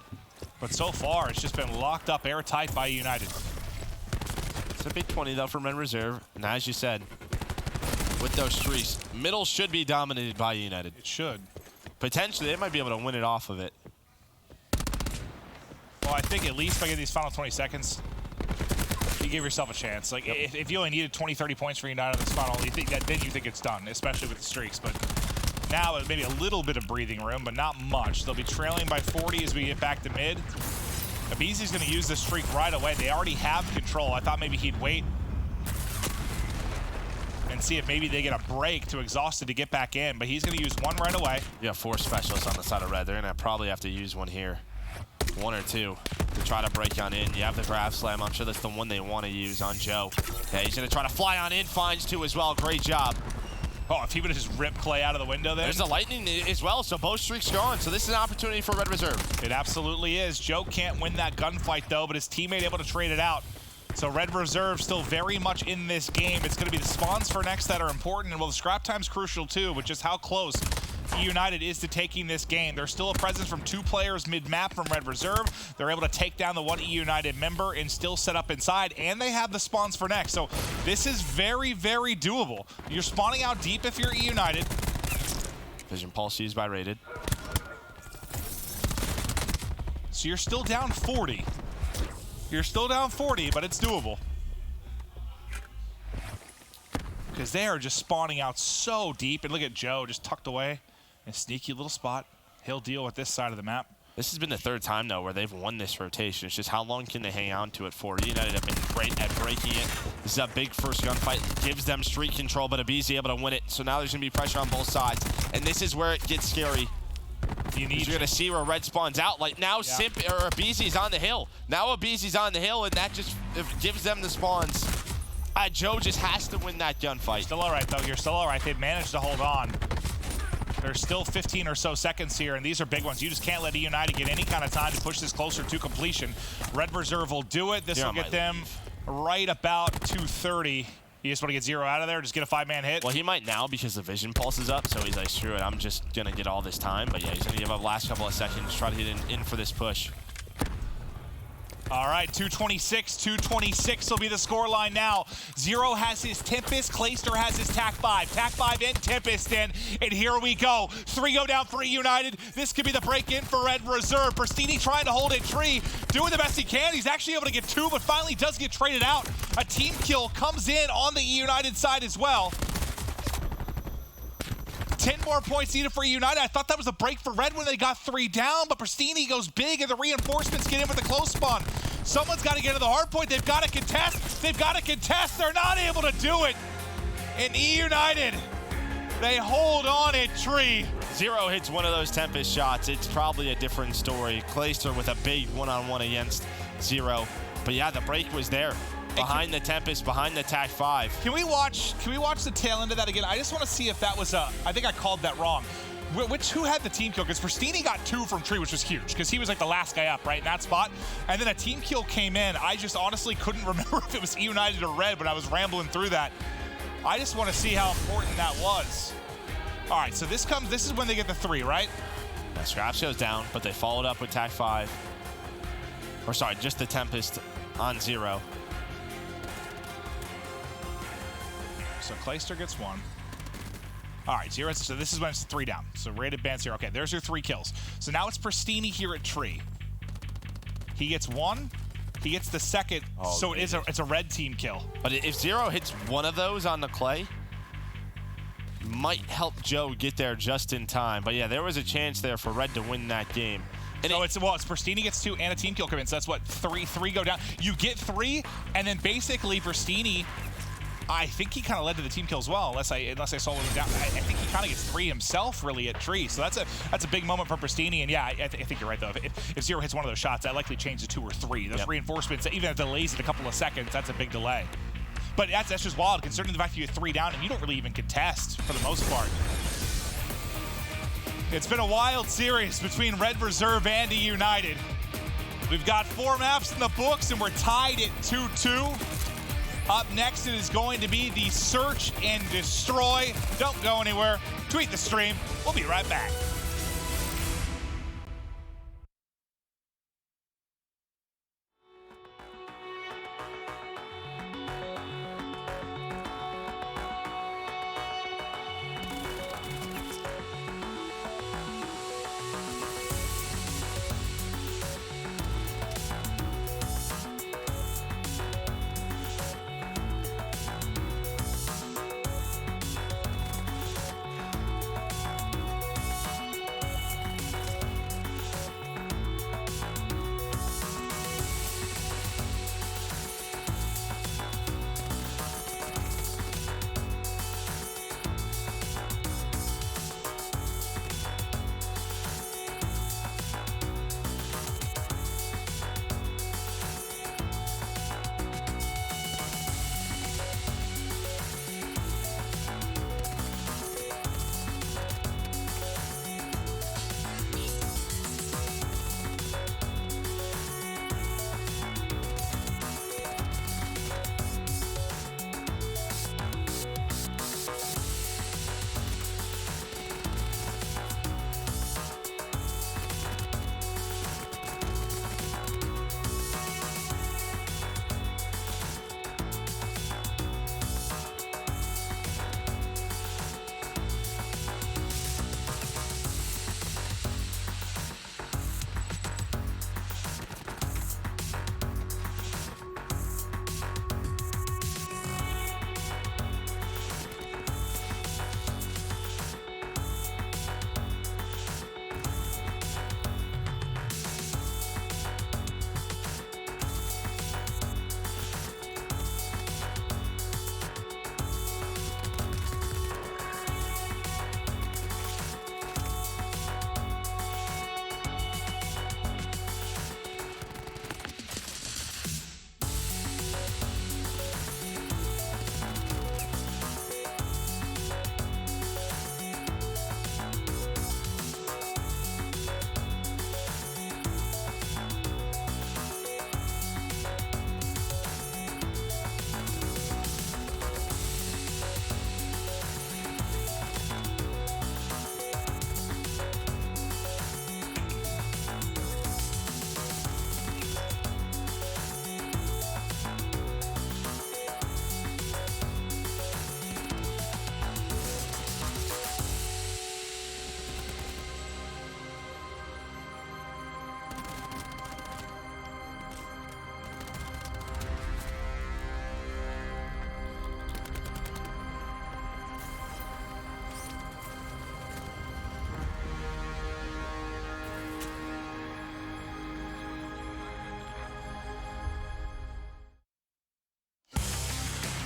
But so far, it's just been locked up airtight by eUnited. It's a big 20 though from Red Reserve, and as you said, with those streaks, middle should be dominated by eUnited. It should. Potentially, they might be able to win it off of it. Well, I think at least by getting these final 20 seconds, you give yourself a chance. Like, if you only needed 20, 30 points for eUnited in this final, you think that then you think it's done, especially with the streaks. But now maybe a little bit of breathing room, but not much. They'll be trailing by 40 as we get back to mid. BZ's going to use this streak right away. They already have control. I thought maybe he'd wait and see if maybe they get a break to Exhausted to get back in, but he's going to use 1 right away. Yeah, 4 specialists on the side of Red. They're going to probably have to use 1 here. 1 or 2 to try to break on in. You have the grab slam. I'm sure that's the one they want to use on Joe. Yeah, he's going to try to fly on in. Finds 2 as well. Great job. Oh, if he would have just ripped Clay out of the window there. There's the lightning as well, so both streaks gone. So this is an opportunity for Red Reserve. It absolutely is. Joe can't win that gunfight, though, but his teammate able to trade it out. So Red Reserve still very much in this game. It's going to be the spawns for next that are important, and well, the scrap time's crucial, too, with just how close eUnited is to taking this game. There's still a presence from 2 players mid-map from Red Reserve. They're able to take down the 1 eUnited member and still set up inside, and they have the spawns for next. So this is very, very doable. You're spawning out deep if you're eUnited. Vision Pulse used by Rated. So you're still down 40. You're still down 40, but it's doable. Because they are just spawning out so deep. And look at Joe just tucked away in a sneaky little spot. He'll deal with this side of the map. This has been the third time, though, where they've won this rotation. It's just how long can they hang on to it for? eUnited have been great at breaking it. This is a big first gunfight. Gives them streak control, but aBeZy able to win it. So now there's going to be pressure on both sides. And this is where it gets scary. You're going to see where Red spawns out. Like now, Simp or aBeZy's on the hill. Now aBeZy's on the hill, and that just gives them the spawns. Joe just has to win that gunfight. Still all right, though. You're still all right. They've managed to hold on. There's still 15 or so seconds here, and these are big ones. You just can't let eUnited get any kind of time to push this closer to completion. Red Reserve will do it. This will get them right about 2:30. You just want to get Zero out of there, just get a 5-man hit? Well, he might now because the Vision Pulse is up, so he's like, screw it, I'm just going to get all this time. But yeah, he's going to give up last couple of seconds, try to get in for this push. All right, 226 will be the scoreline now. Zero has his Tempest, Clayster has his TAC-5. TAC-5 and Tempest in, and here we go. 3 go down for eUnited. This could be the break-in for Red Reserve. Pristini trying to hold it tree, doing the best he can. He's actually able to get 2, but finally does get traded out. A team kill comes in on the eUnited side as well. 10 more points needed for eUnited. I thought that was a break for Red when they got 3 down, but Pristini goes big and the reinforcements get in with the close spawn. Someone's got to get to the hard point. They've got to contest. They've got to contest. They're not able to do it. And eUnited, they hold on at tree. Zero hits one of those Tempest shots. It's probably a different story. Clayster with a big one-on-one against Zero. But yeah, the break was there. Behind the Tempest, behind the TAC-5. Can we watch the tail end of that again? I just want to see if that was I think I called that wrong. Who had the team kill? Because Pristini got 2 from tree, which was huge, because he was like the last guy up, right, in that spot. And then a team kill came in. I just honestly couldn't remember if it was eUnited or Red when I was rambling through that. I just want to see how important that was. All right, so this is when they get the 3, right? Yeah, Scraps goes down, but they followed up with TAC-5. Or sorry, just the Tempest on Zero. So Clayster gets 1. All right, Zero. So this is when it's 3 down. So rated ban 0. Okay, there's your 3 kills. So now it's Pristini here at tree. He gets 1. He gets the 2nd. Oh, so it's a red team kill. But if Zero hits one of those on the clay, might help Joe get there just in time. But yeah, there was a chance there for Red to win that game. And so it's Pristini gets 2 and a team kill comes in. So that's what 3 go down. You get 3, and then basically Pristini, I think he kind of led to the team kill as well, unless I saw him down. I think he kind of gets 3 himself, really, at tree. So that's a big moment for Pristini. And yeah, I think you're right though. If Zero hits one of those shots, that likely changes to 2 or 3. Those reinforcements, even if it delays it a couple of seconds, that's a big delay. But that's just wild, considering the fact that you get 3 down and you don't really even contest for the most part. It's been a wild series between Red Reserve and eUnited. We've got 4 maps in the books and we're tied at 2-2. Up next, it is going to be the Search and Destroy. Don't go anywhere. Tweet the stream. We'll be right back.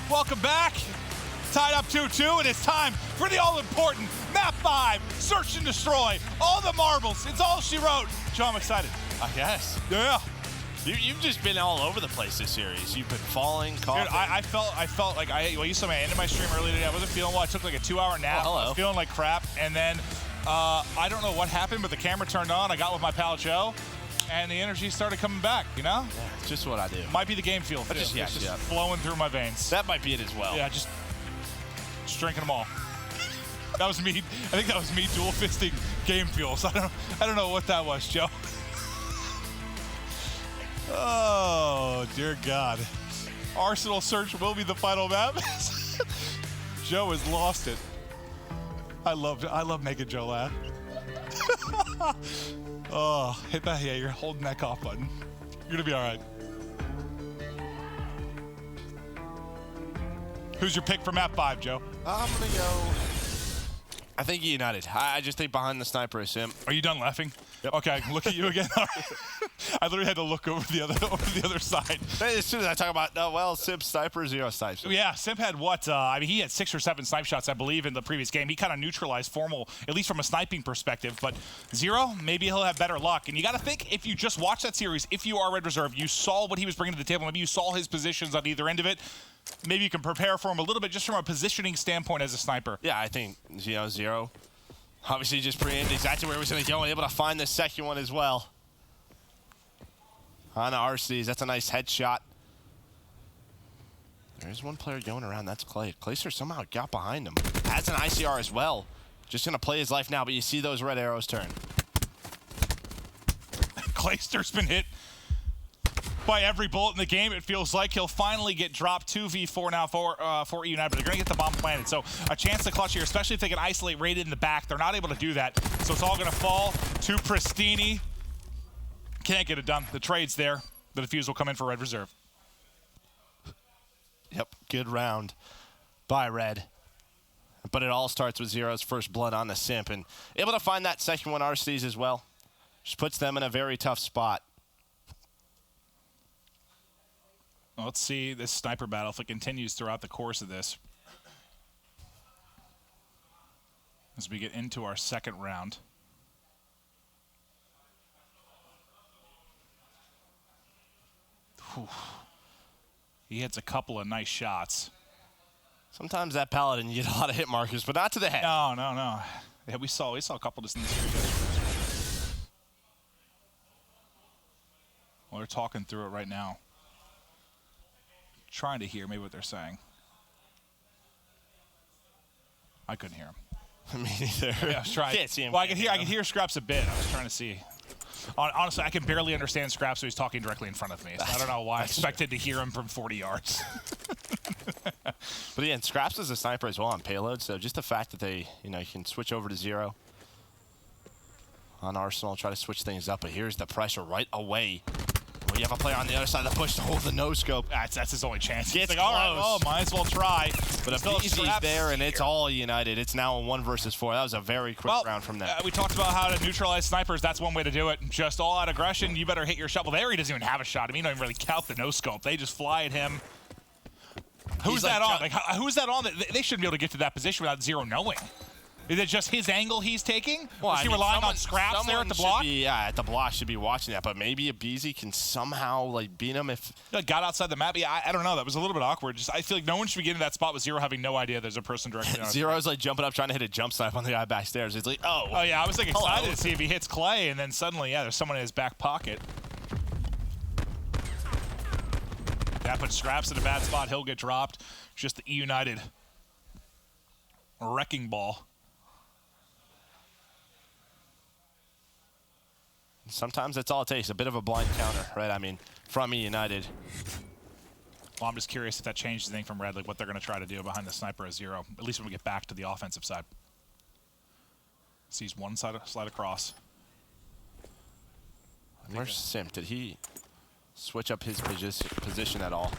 Welcome back. Tied up 2-2, and it's time for the all-important Map 5, Search and Destroy. All the marbles, it's all she wrote. Joe, I'm excited. I guess. Yeah. You've just been all over the place this series. You've been falling, coughing. Dude, I felt like you saw me. I ended my stream earlier today. I wasn't feeling well. I took like a 2-hour nap. Oh, hello. I was feeling like crap, and then I don't know what happened, but the camera turned on. I got with my pal Joe, and the energy started coming back. You know? Yeah, just what I do. Might be the game feel. Too. Just flowing through my veins. That might be it as well. Yeah, just drinking them all. That was me. I think that was me dual fisting game fuels. I don't know what that was, Joe. Oh dear God. Arsenal Search will be the final map. Joe has lost it. I love making Joe laugh. Oh, hit that. Yeah, you're holding that cough button. You're gonna be all right. Who's your pick for map 5, Joe? I'm gonna go. I think eUnited. I just think behind the sniper is Simp. Are you done laughing? Yep. Okay, I can look at you again. I literally had to look over the other side. As soon as I talk about Simp sniper, 0 snipes. Yeah, Simp had what? I mean, he had 6 or 7 snipe shots, I believe, in the previous game. He kind of neutralized Formal, at least from a sniping perspective. But 0, maybe he'll have better luck. And you got to think, if you just watch that series, if you are Red Reserve, you saw what he was bringing to the table. Maybe you saw his positions on either end of it. Maybe you can prepare for him a little bit just from a positioning standpoint as a sniper. Yeah, I think 0. Obviously just pre-aimed exactly where he was going to go and able to find the second one as well. On RCs, that's a nice headshot. There's one player going around, that's Clay. Clayster somehow got behind him. Has an ICR as well. Just going to play his life now, but you see those red arrows turn. Clayster's been hit by every bullet in the game. It feels like he'll finally get dropped 2v4 now for eUnited, but they're going to get the bomb planted. So a chance to clutch here, especially if they can isolate Rated in the back. They're not able to do that. So it's all going to fall to Pristini. Can't get it done. The trade's there. The defuse will come in for Red Reserve. Yep, good round by Red. But it all starts with 0's first blood on the Simp, and able to find that second one RCs as well. Just puts them in a very tough spot. Well, let's see this sniper battle if it continues throughout the course of this. As we get into our second round. Whew. He hits a couple of nice shots. Sometimes that Paladin, you get a lot of hit markers, but not to the head. No. Yeah, we saw a couple just in this series yesterday. Well, they're talking through it right now. Trying to hear maybe what they're saying. I couldn't hear him. Me neither. Yeah, I was trying. Can't see him. Well, I can hear Scraps a bit. I was trying to see. Honestly, I can barely understand Scraps, so he's talking directly in front of me. So I don't know why I expected to hear him from 40 yards. But again, Scraps is a sniper as well on payload, so just the fact that they, you can switch over to 0 on Arsenal, try to switch things up. But here's the pressure right away. You have a player on the other side of the push to hold the no-scope. That's his only chance. Gets like, all right, well, might as well try. But a BZ's there, and it's all United. It's now a 1 versus 4. That was a very quick round from them. We talked about how to neutralize snipers. That's one way to do it. Just all-out aggression. You better hit your shot. Well, there he doesn't even have a shot. I mean, you don't even really count the no-scope. They just fly at him. Who's that on? Who's that on? They shouldn't be able to get to that position without 0 knowing. Is it just his angle he's taking? Well, is he relying on Scraps there at the block? At the block should be watching that, but maybe a BZ can somehow beat him if... Got outside the map. Yeah, I don't know. That was a little bit awkward. I feel like no one should be getting that spot with 0 having no idea there's a person directly on 0's jumping up trying to hit a jump snipe on the guy backstairs. It's like, oh. Oh, yeah, I was excited to see if he hits Clay, and then suddenly, there's someone in his back pocket. That puts Scraps in a bad spot. He'll get dropped. Just the eUnited wrecking ball. Sometimes that's all it takes, a bit of a blind counter, right? I mean, from eUnited. Well, I'm just curious if that changes anything from Red, what they're going to try to do behind the sniper as 0, at least when we get back to the offensive side. Sees one side slide across. Where's Simp? Did he switch up his position at all?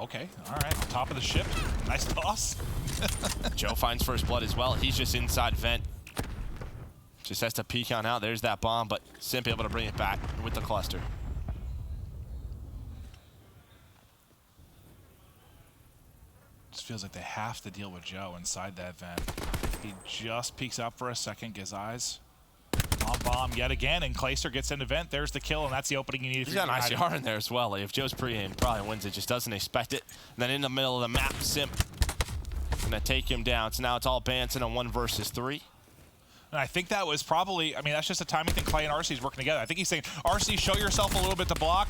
Okay, all right, top of the ship. Nice toss. Joe finds first blood as well. He's just inside vent. Just has to peek on out. There's that bomb, but Simp able to bring it back with the cluster. just feels like they have to deal with Joe inside that vent. He just peeks out for a second, gets eyes. On bomb yet again, and Clayster gets into vent. There's the kill, and that's the opening you need. He's got an ICR in there as well. Like, if Joe's pre-aim, probably wins it, just doesn't expect it. And then in the middle of the map, Simp gonna take him down. So now it's all Banson on 1 versus 3. And I think that was probably, I mean, that's just a timing thing. Clay and RC's working together. I think he's saying, RC, show yourself a little bit to block.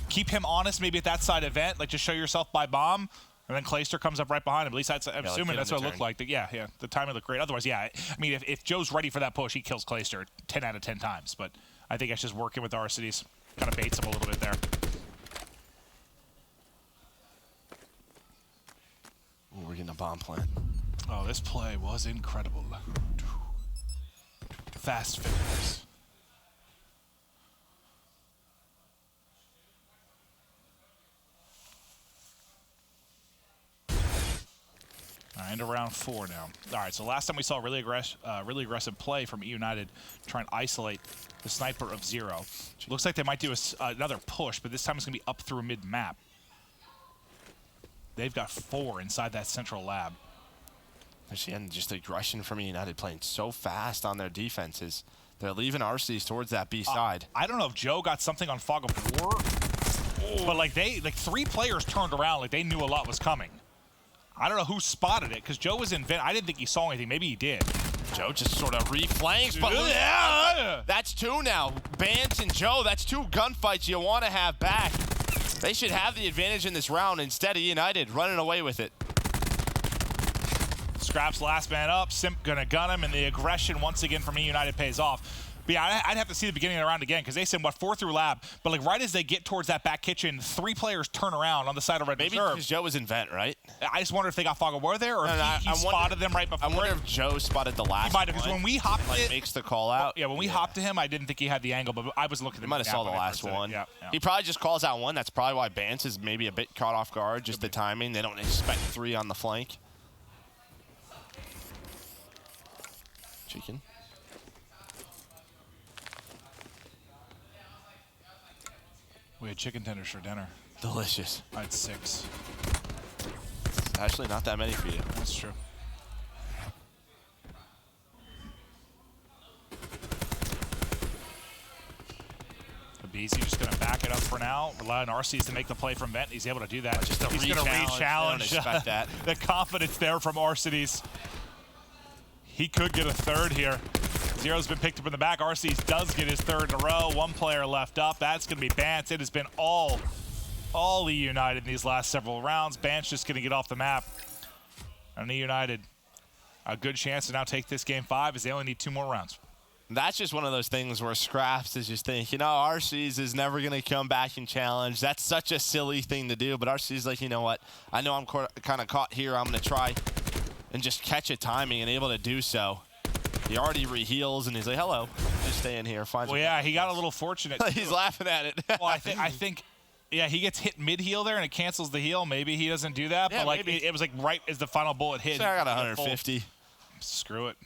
Keep him honest maybe at that side event. Like, just show yourself by bomb. And then Clayster comes up right behind him. At least that's, I'm assuming that's what it looked like. Yeah, the timing looked great. Otherwise, yeah, I mean, if Joe's ready for that push, he kills Clayster 10 out of 10 times. But I think that's just working with RC's. Kind of baits him a little bit there. Ooh, we're getting a bomb plant. Oh, this play was incredible. Fast fingers. All right, into round 4 now. All right, so last time we saw really aggressive play from eUnited trying to isolate the sniper of Zero. Looks like they might do another push, but this time it's going to be up through mid-map. They've got 4 inside that central lab. And just aggression from eUnited playing so fast on their defenses. They're leaving RCs towards that B side. I don't know if Joe got something on Fog of War, but like 3 players turned around like they knew a lot was coming. I don't know who spotted it because Joe was in vent. I didn't think he saw anything. Maybe he did. Joe just sort of reflanks, but yeah, that's 2 now. Bance and Joe, that's 2 gunfights you want to have back. They should have the advantage in this round. Instead of eUnited running away with it. Scraps last man up. Simp gonna gun him, and the aggression once again from eUnited pays off. But yeah, I'd have to see the beginning of the round again because they said, 4 through lab. But like right as they get towards that back kitchen, 3 players turn around on the side of Red Maybe Reserve. because Joe was in vent, right? I just wonder if they got Fog of War there or if he spotted them right before. I wonder if Joe spotted the last one. He might have, because when we hopped makes the call out. Yeah, when we hopped to him, I didn't think he had the angle, but I was looking at him. He might have saw the last one. Yeah. He probably just calls out 1. That's probably why Bance is maybe a bit caught off guard, just the timing. They don't expect 3 on the flank. Chicken. We had chicken tenders for dinner. Delicious. I had 6. It's actually not that many for you. That's true. He's just going to back it up for now. Rely on RCs to make the play from vent. He's able to do that. Just He's going to re-challenge. Expect that. The confidence there from RCs. He could get a 3rd here. Zero's been picked up in the back. RCs does get his 3rd in a row. 1 player left up. That's going to be Bance. It has been all eUnited in these last several rounds. Bance just going to get off the map. And eUnited, a good chance to now take this game 5 as they only need 2 more rounds. That's just one of those things where Scraps is just thinking, RCs is never going to come back and challenge. That's such a silly thing to do, but RC's like, you know what? I know I'm kind of caught here. I'm going to try and just catch a timing and able to do so. He already re-heals, and he's like, hello, just stay in here. Well, yeah, he got a little fortunate. He's laughing at it. Well, I think, yeah, he gets hit mid-heal there, and it cancels the heal. Maybe he doesn't do that, yeah, but like it was like right as the final bullet hit. So I got 150. Screw it.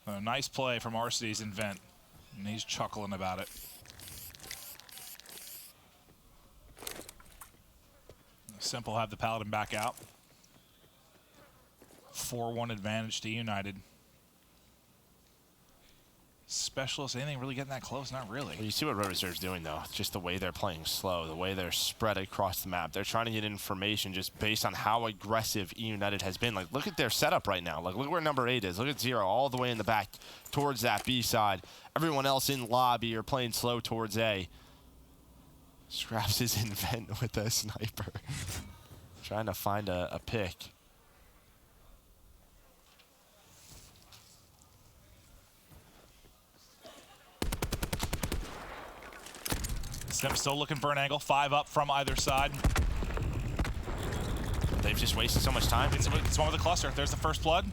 A nice play from RC's in vent, and he's chuckling about it. Simple have the Paladin back out. 4-1 advantage to eUnited. Specialists, anything really getting that close? Not really. Well, you see what Red Reserve's doing, though. Just the way they're playing slow, the way they're spread across the map. They're trying to get information just based on how aggressive eUnited has been. Like, look at their setup right now. Like, look where number 8 is. Look at Zero all the way in the back towards that B side. Everyone else in lobby are playing slow towards A. Scraps is in vent with a sniper. Trying to find a pick. Simp still looking for an angle. 5 up from either side. They've just wasted so much time. It's one with the cluster. There's the first blood.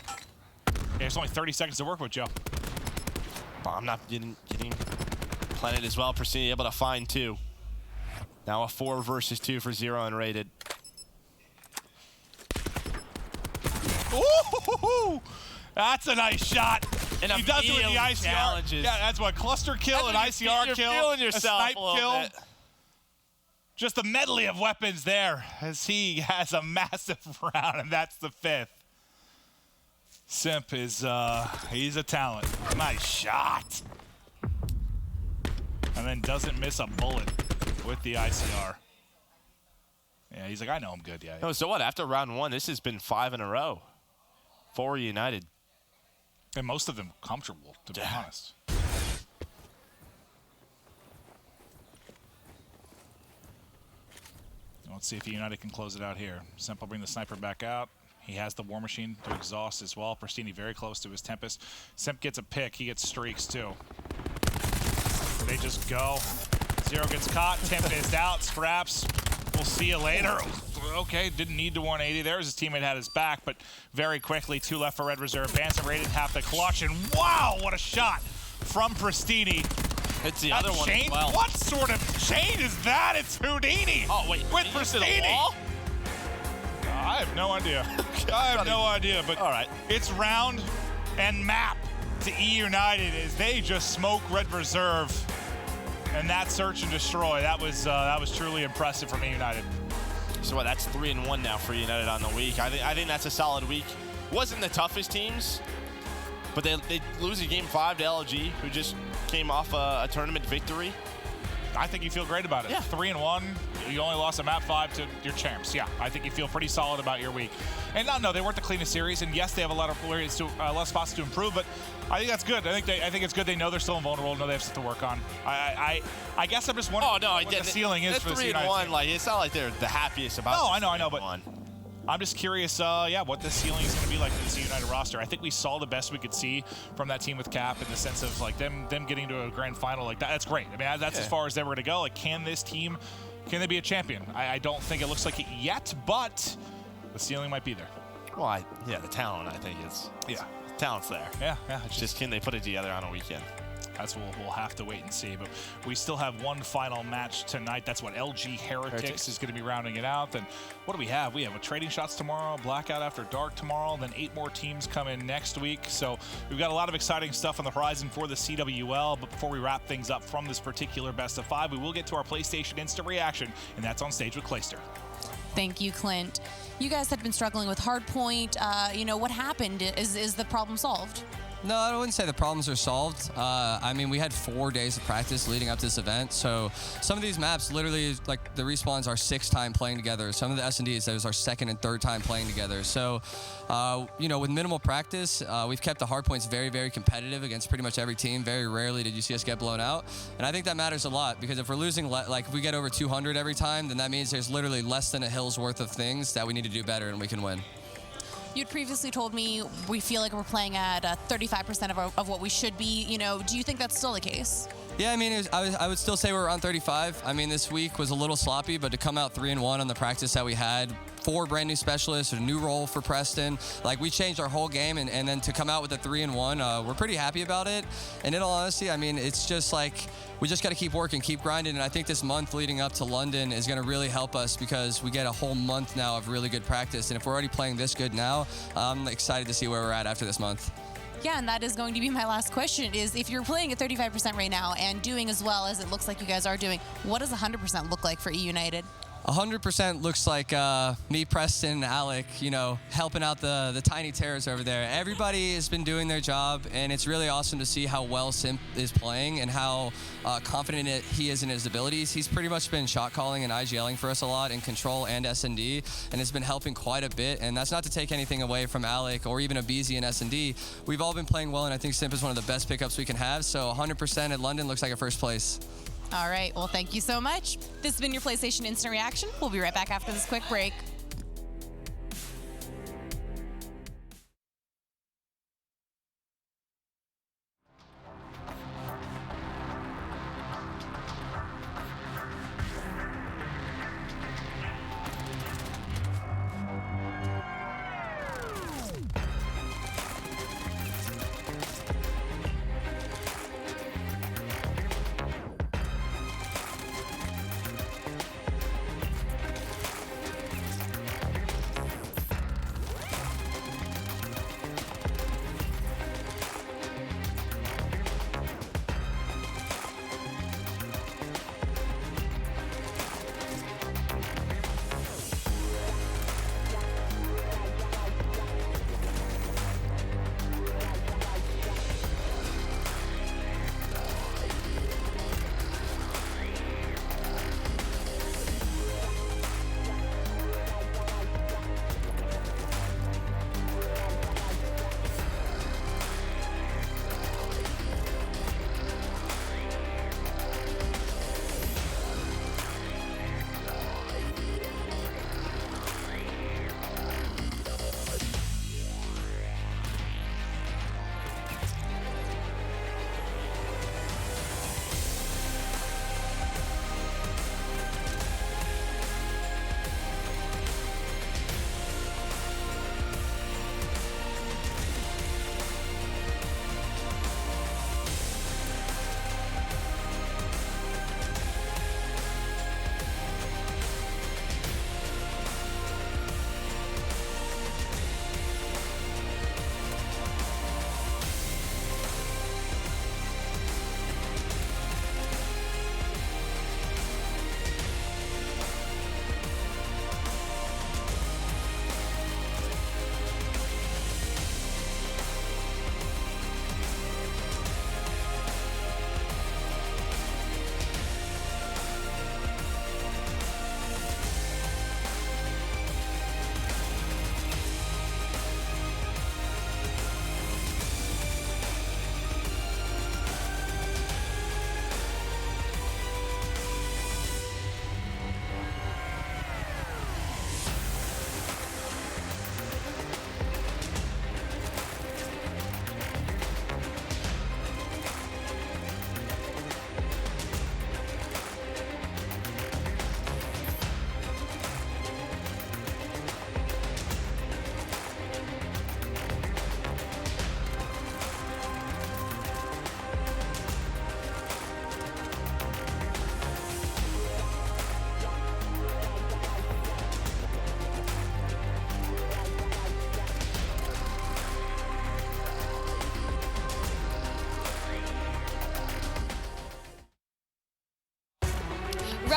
Yeah, there's only 30 seconds to work with, Joe. Bomb not getting planted as well. Persini able to find 2. Now a 4 versus 2 for Zero and rated. Ooh, that's a nice shot. And he does it with the ICR. Challenges. Yeah, that's what cluster kill, an ICR kill, You're feeling yourself a snipe a little kill. bit. just a medley of weapons there as he has a massive round, and that's the 5th. Simp is, he's a talent. Nice shot. And then doesn't miss a bullet with the ICR. Yeah, he's like, I know I'm good, yeah. No, so what? After round 1, this has been 5 in a row for United. And most of them comfortable, to be honest. Let's see if United can close it out here. Simp will bring the sniper back out. He has the War Machine to exhaust as well. Pristini very close to his Tempest. Simp gets a pick. He gets streaks too. They just go. Zero gets caught. Tempest out. Scraps. We'll see you later. Okay, didn't need to 180 there as his teammate had his back, but very quickly, 2 left for Red Reserve. Bantam rated half the clutch, and wow, what a shot from Pristini. It's the other one chain? as well. What sort of chain is that? It's Houdini. Oh, wait. With Pristini. I have no idea. I have no idea, but all right. It's round and map to eUnited as they just smoke Red Reserve. And that search and destroy, that was truly impressive from eUnited. So what, that's 3-1 now for United on the week. I think that's a solid week. Wasn't the toughest teams, but they lose in Game 5 to LG, who just came off a tournament victory. I think you feel great about it. Yeah. 3-1. You only lost a map 5 to your champs. Yeah, I think you feel pretty solid about your week. And no, they weren't the cleanest series, and yes, they have a lot of areas to, a lot of spots to improve, but I think that's good. I think it's good. They know they're still invulnerable. Know they have stuff to work on. I guess I'm just wondering what the ceiling is for this United team. 3-1, like it's not like they're the happiest about. No, I know, but I'm just curious, what the ceiling is going to be like for this United roster. I think we saw the best we could see from that team with Cap in the sense of like them getting to a grand final like that. That's great. I mean, that's as far as they were going to go. Like, can this team, can they be a champion? I don't think it looks like it yet, but the ceiling might be there. Well, the talent, I think is. Yeah. The talent's there. Yeah. It's just can they put it together on a weekend? That's what we'll have to wait and see. But we still have one final match tonight. That's what LG Heretics is going to be rounding it out. Then what do we have? We have a Trading Shots tomorrow, Blackout After Dark tomorrow, then 8 more teams come in next week. So we've got a lot of exciting stuff on the horizon for the CWL. But before we wrap things up from this particular Best of 5, we will get to our PlayStation Instant Reaction, and that's on stage with Clayster. Thank you, Clint. You guys had been struggling with Hardpoint. What happened? Is the problem solved? No, I wouldn't say the problems are solved. I mean, we had 4 days of practice leading up to this event, so some of these maps, literally, like the respawns, are 6th time playing together. Some of the S&Ds, that was our 2nd and 3rd time playing together. So, with minimal practice, we've kept the hardpoints very, very competitive against pretty much every team. Very rarely did you see us get blown out, and I think that matters a lot because if we're losing, if we get over 200 every time, then that means there's literally less than a hill's worth of things that we need to do better and we can win. You'd previously told me we feel like we're playing at 35% of what we should be. Do you think that's still the case? Yeah, I mean, I would still say we're around 35. I mean, this week was a little sloppy, but to come out 3-1 on the practice that we had, 4 brand new specialists, a new role for Preston. Like, we changed our whole game, and then to come out with a 3-1, we're pretty happy about it. And in all honesty, I mean, it's just like, we just got to keep working, keep grinding, and I think this month leading up to London is going to really help us because we get a whole month now of really good practice. And if we're already playing this good now, I'm excited to see where we're at after this month. Yeah, and that is going to be my last question, is if you're playing at 35% right now and doing as well as it looks like you guys are doing, what does 100% look like for eUnited? 100% looks like me, Preston, Alec, helping out the tiny terrors over there. Everybody has been doing their job, and it's really awesome to see how well Simp is playing and how confident he is in his abilities. He's pretty much been shot calling and IGLing for us a lot in Control and S&D, and it's been helping quite a bit. And that's not to take anything away from Alec or even Abizi in S&D. We've all been playing well, and I think Simp is one of the best pickups we can have. So 100% at London looks like a first place. All right, well, thank you so much. This has been your PlayStation Instant Reaction. We'll be right back after this quick break.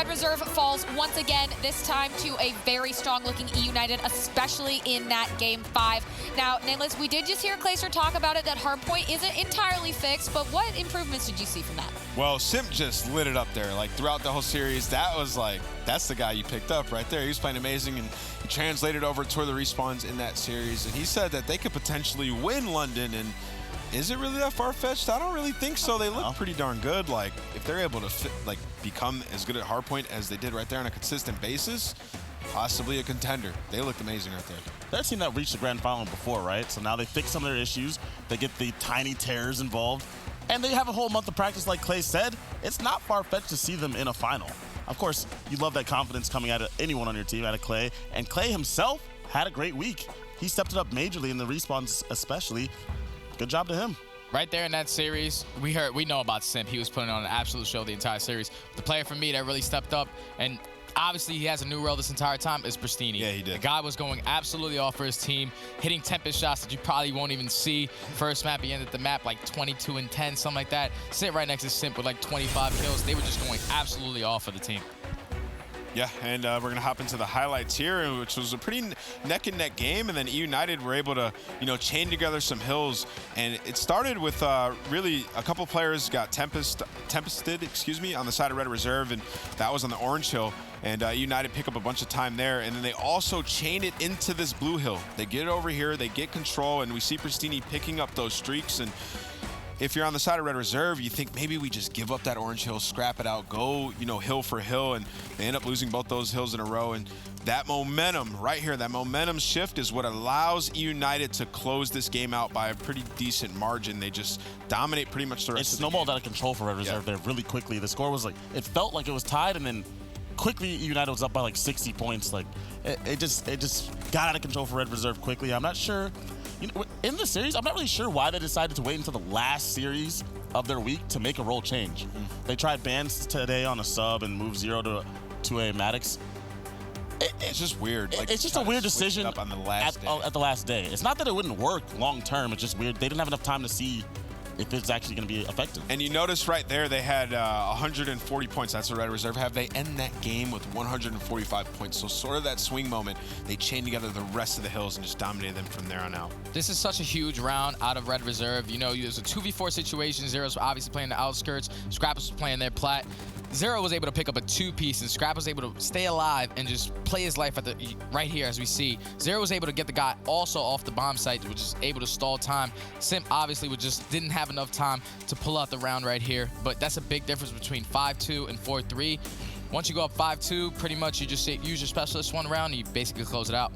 Red Reserve falls once again, this time to a very strong-looking eUnited, especially in that Game 5. Now, Nameless, we did just hear Clayster talk about it, that hardpoint isn't entirely fixed, but what improvements did you see from that? Well, Simp just lit it up there. Like, throughout the whole series, that was like, that's the guy you picked up right there. He was playing amazing, and he translated over to the respawns in that series, and he said that they could potentially win London, and is it really that far-fetched? I don't really think so. They look pretty darn good. Like, if they're able to become as good at hardpoint as they did right there on a consistent basis, possibly a contender. They looked amazing right there. They're a team that reached the grand final before, right? So now they fix some of their issues. They get the tiny terrors involved, and they have a whole month of practice, like Clay said. It's not far-fetched to see them in a final. Of course, you love that confidence coming out of anyone on your team, out of Clay. And Clay himself had a great week. He stepped it up majorly in the respawns especially. Good job to him. Right there in that series, we know about Simp. He was putting on an absolute show the entire series. The player for me that really stepped up, and obviously he has a new role this entire time, is Pristini. Yeah, he did. The guy was going absolutely off for his team, hitting Tempest shots that you probably won't even see. First map, he ended the map like 22 and 10, something like that. Sit right next to Simp with like 25 kills. They were just going absolutely off for the team. Yeah, and we're going to hop into the highlights here, which was a pretty neck-and-neck game, and then eUnited were able to, chain together some hills, and it started with really a couple players got tempested, on the side of Red Reserve, and that was on the orange hill, and eUnited pick up a bunch of time there, and then they also chain it into this blue hill. They get it over here, they get control, and we see Pristini picking up those streaks, and if you're on the side of Red Reserve, you think maybe we just give up that orange hill, scrap it out, go, hill for hill, and they end up losing both those hills in a row. And that momentum right here, that momentum shift is what allows eUnited to close this game out by a pretty decent margin. They just dominate pretty much the rest of the game. It snowballed out of control for Red Reserve there really quickly. The score was it felt like it was tied, and then quickly eUnited was up by like 60 points. Like it just got out of control for Red Reserve quickly. I'm not sure. In the series, I'm not really sure why they decided to wait until the last series of their week to make a role change. They tried bans today on a sub and moved Zero to a Maddox. It's just weird. It's just a weird decision on the last at the last day. It's not that it wouldn't work long term. It's just weird. They didn't have enough time to see if it's actually going to be effective. And you notice right there they had 140 points. That's what Red Reserve have. They end that game with 145 points. So sort of that swing moment, they chained together the rest of the hills and just dominated them from there on out. This is such a huge round out of Red Reserve. There's a 2v4 situation. Zero's obviously playing the outskirts. Scrappers was playing their plat. Zero was able to pick up a two-piece, and Scrap was able to stay alive and just play his life right here, as we see. Zero was able to get the guy also off the bomb site, which is able to stall time. Simp obviously didn't have enough time to pull out the round right here, but that's a big difference between 5-2 and 4-3. Once you go up 5-2, pretty much you just use your specialist one round, and you basically close it out.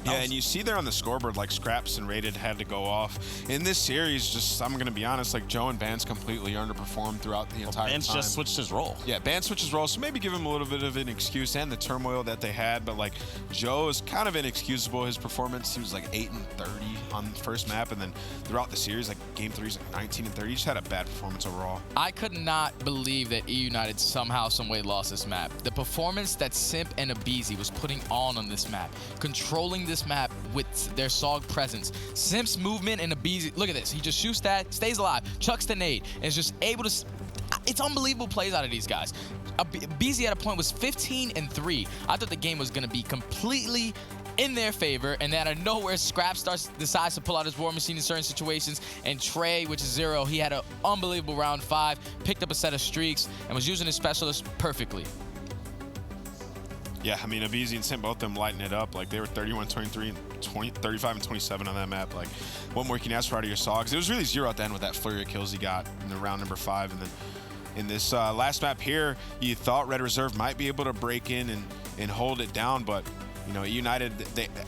Yeah, and you see there on the scoreboard, Scraps and Rated had to go off. In this series, I'm going to be honest, Joe and Bans completely underperformed throughout the entire time. Bans just switched his role. Yeah, Bans switched his role, so maybe give him a little bit of an excuse and the turmoil that they had. But, Joe is kind of inexcusable. His performance, he was 8 and 30 on the first map, and then throughout the series, Game 3 is 19 and 30. He just had a bad performance overall. I could not believe that eUnited somehow, some way lost this map. The performance that Simp and Abizi was putting on this map, controlling this map with their SOG presence. Simp's movement and Abizi, look at this. He just shoots that, stays alive, chucks the nade, and is just able to. It's unbelievable plays out of these guys. Abizi at a point was 15 and 3. I thought the game was going to be completely in their favor, and then out of nowhere, Scrap decides to pull out his War Machine in certain situations, and Trey, which is Zero, he had an unbelievable round 5, picked up a set of streaks, and was using his specialist perfectly. Yeah, Abizi and Simp, both of them lighting it up. They were 31, 23, and 35 and 27 on that map. What more can you ask for out of your SOGs? It was really Zero at the end with that flurry of kills he got in the round number 5. And then in this last map here, you thought Red Reserve might be able to break in and hold it down, but eUnited,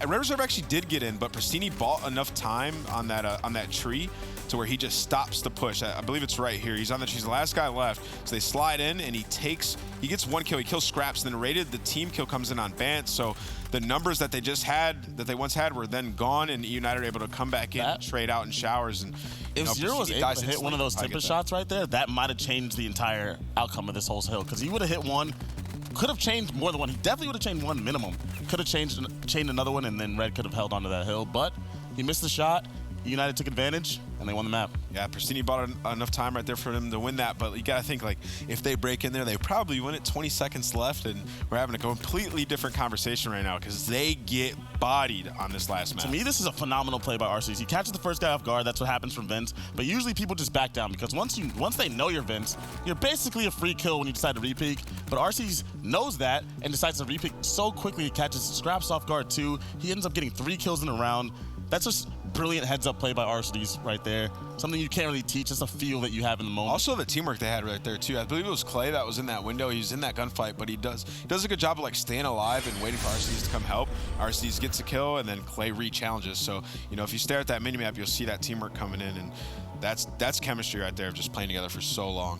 Red Reserve actually did get in, but Pristini bought enough time on that tree to where he just stops the push. I believe it's right here. He's on the tree. He's the last guy left. So they slide in, and he gets one kill. He kills Scraps, and then Rated, the team kill comes in on Bant. So the numbers that they once had were then gone, and eUnited are able to come back in, trade out in showers. And if Zero was able to hit one of those Tempest shots right there, that might have changed the entire outcome of this whole hill, because he would have hit one. Could have changed more than one. He definitely would have changed one minimum. Could have chained another one, and then Red could have held onto that hill. But he missed the shot. eUnited took advantage, and they won the map. Yeah, Pristini bought enough time right there for them to win that, but you got to think, like, if they break in there, they probably win it. 20 seconds left, and we're having a completely different conversation right now because they get bodied on this last map. To me, this is a phenomenal play by RCs. He catches the first guy off guard. That's what happens from Vince. But usually people just back down because once they know you're Vince, you're basically a free kill when you decide to re-peek. But RCs knows that and decides to re-peek so quickly. He catches Scraps off guard too. He ends up getting 3 kills in a round. That's just brilliant heads-up play by RCs right there. Something you can't really teach. It's a feel that you have in the moment. Also, the teamwork they had right there too. I believe it was Clay that was in that window. He was in that gunfight, but he does a good job of like staying alive and waiting for RCs to come help. RCs gets a kill, and then Clay re-challenges. So if you stare at that minimap, you'll see that teamwork coming in, and that's chemistry right there of just playing together for so long.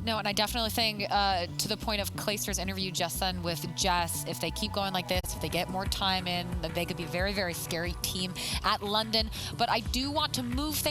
No, and I definitely think to the point of Clayster's interview just then with Jess, if they keep going like this, if they get more time in, then they could be a very, very scary team at London. But I do want to move things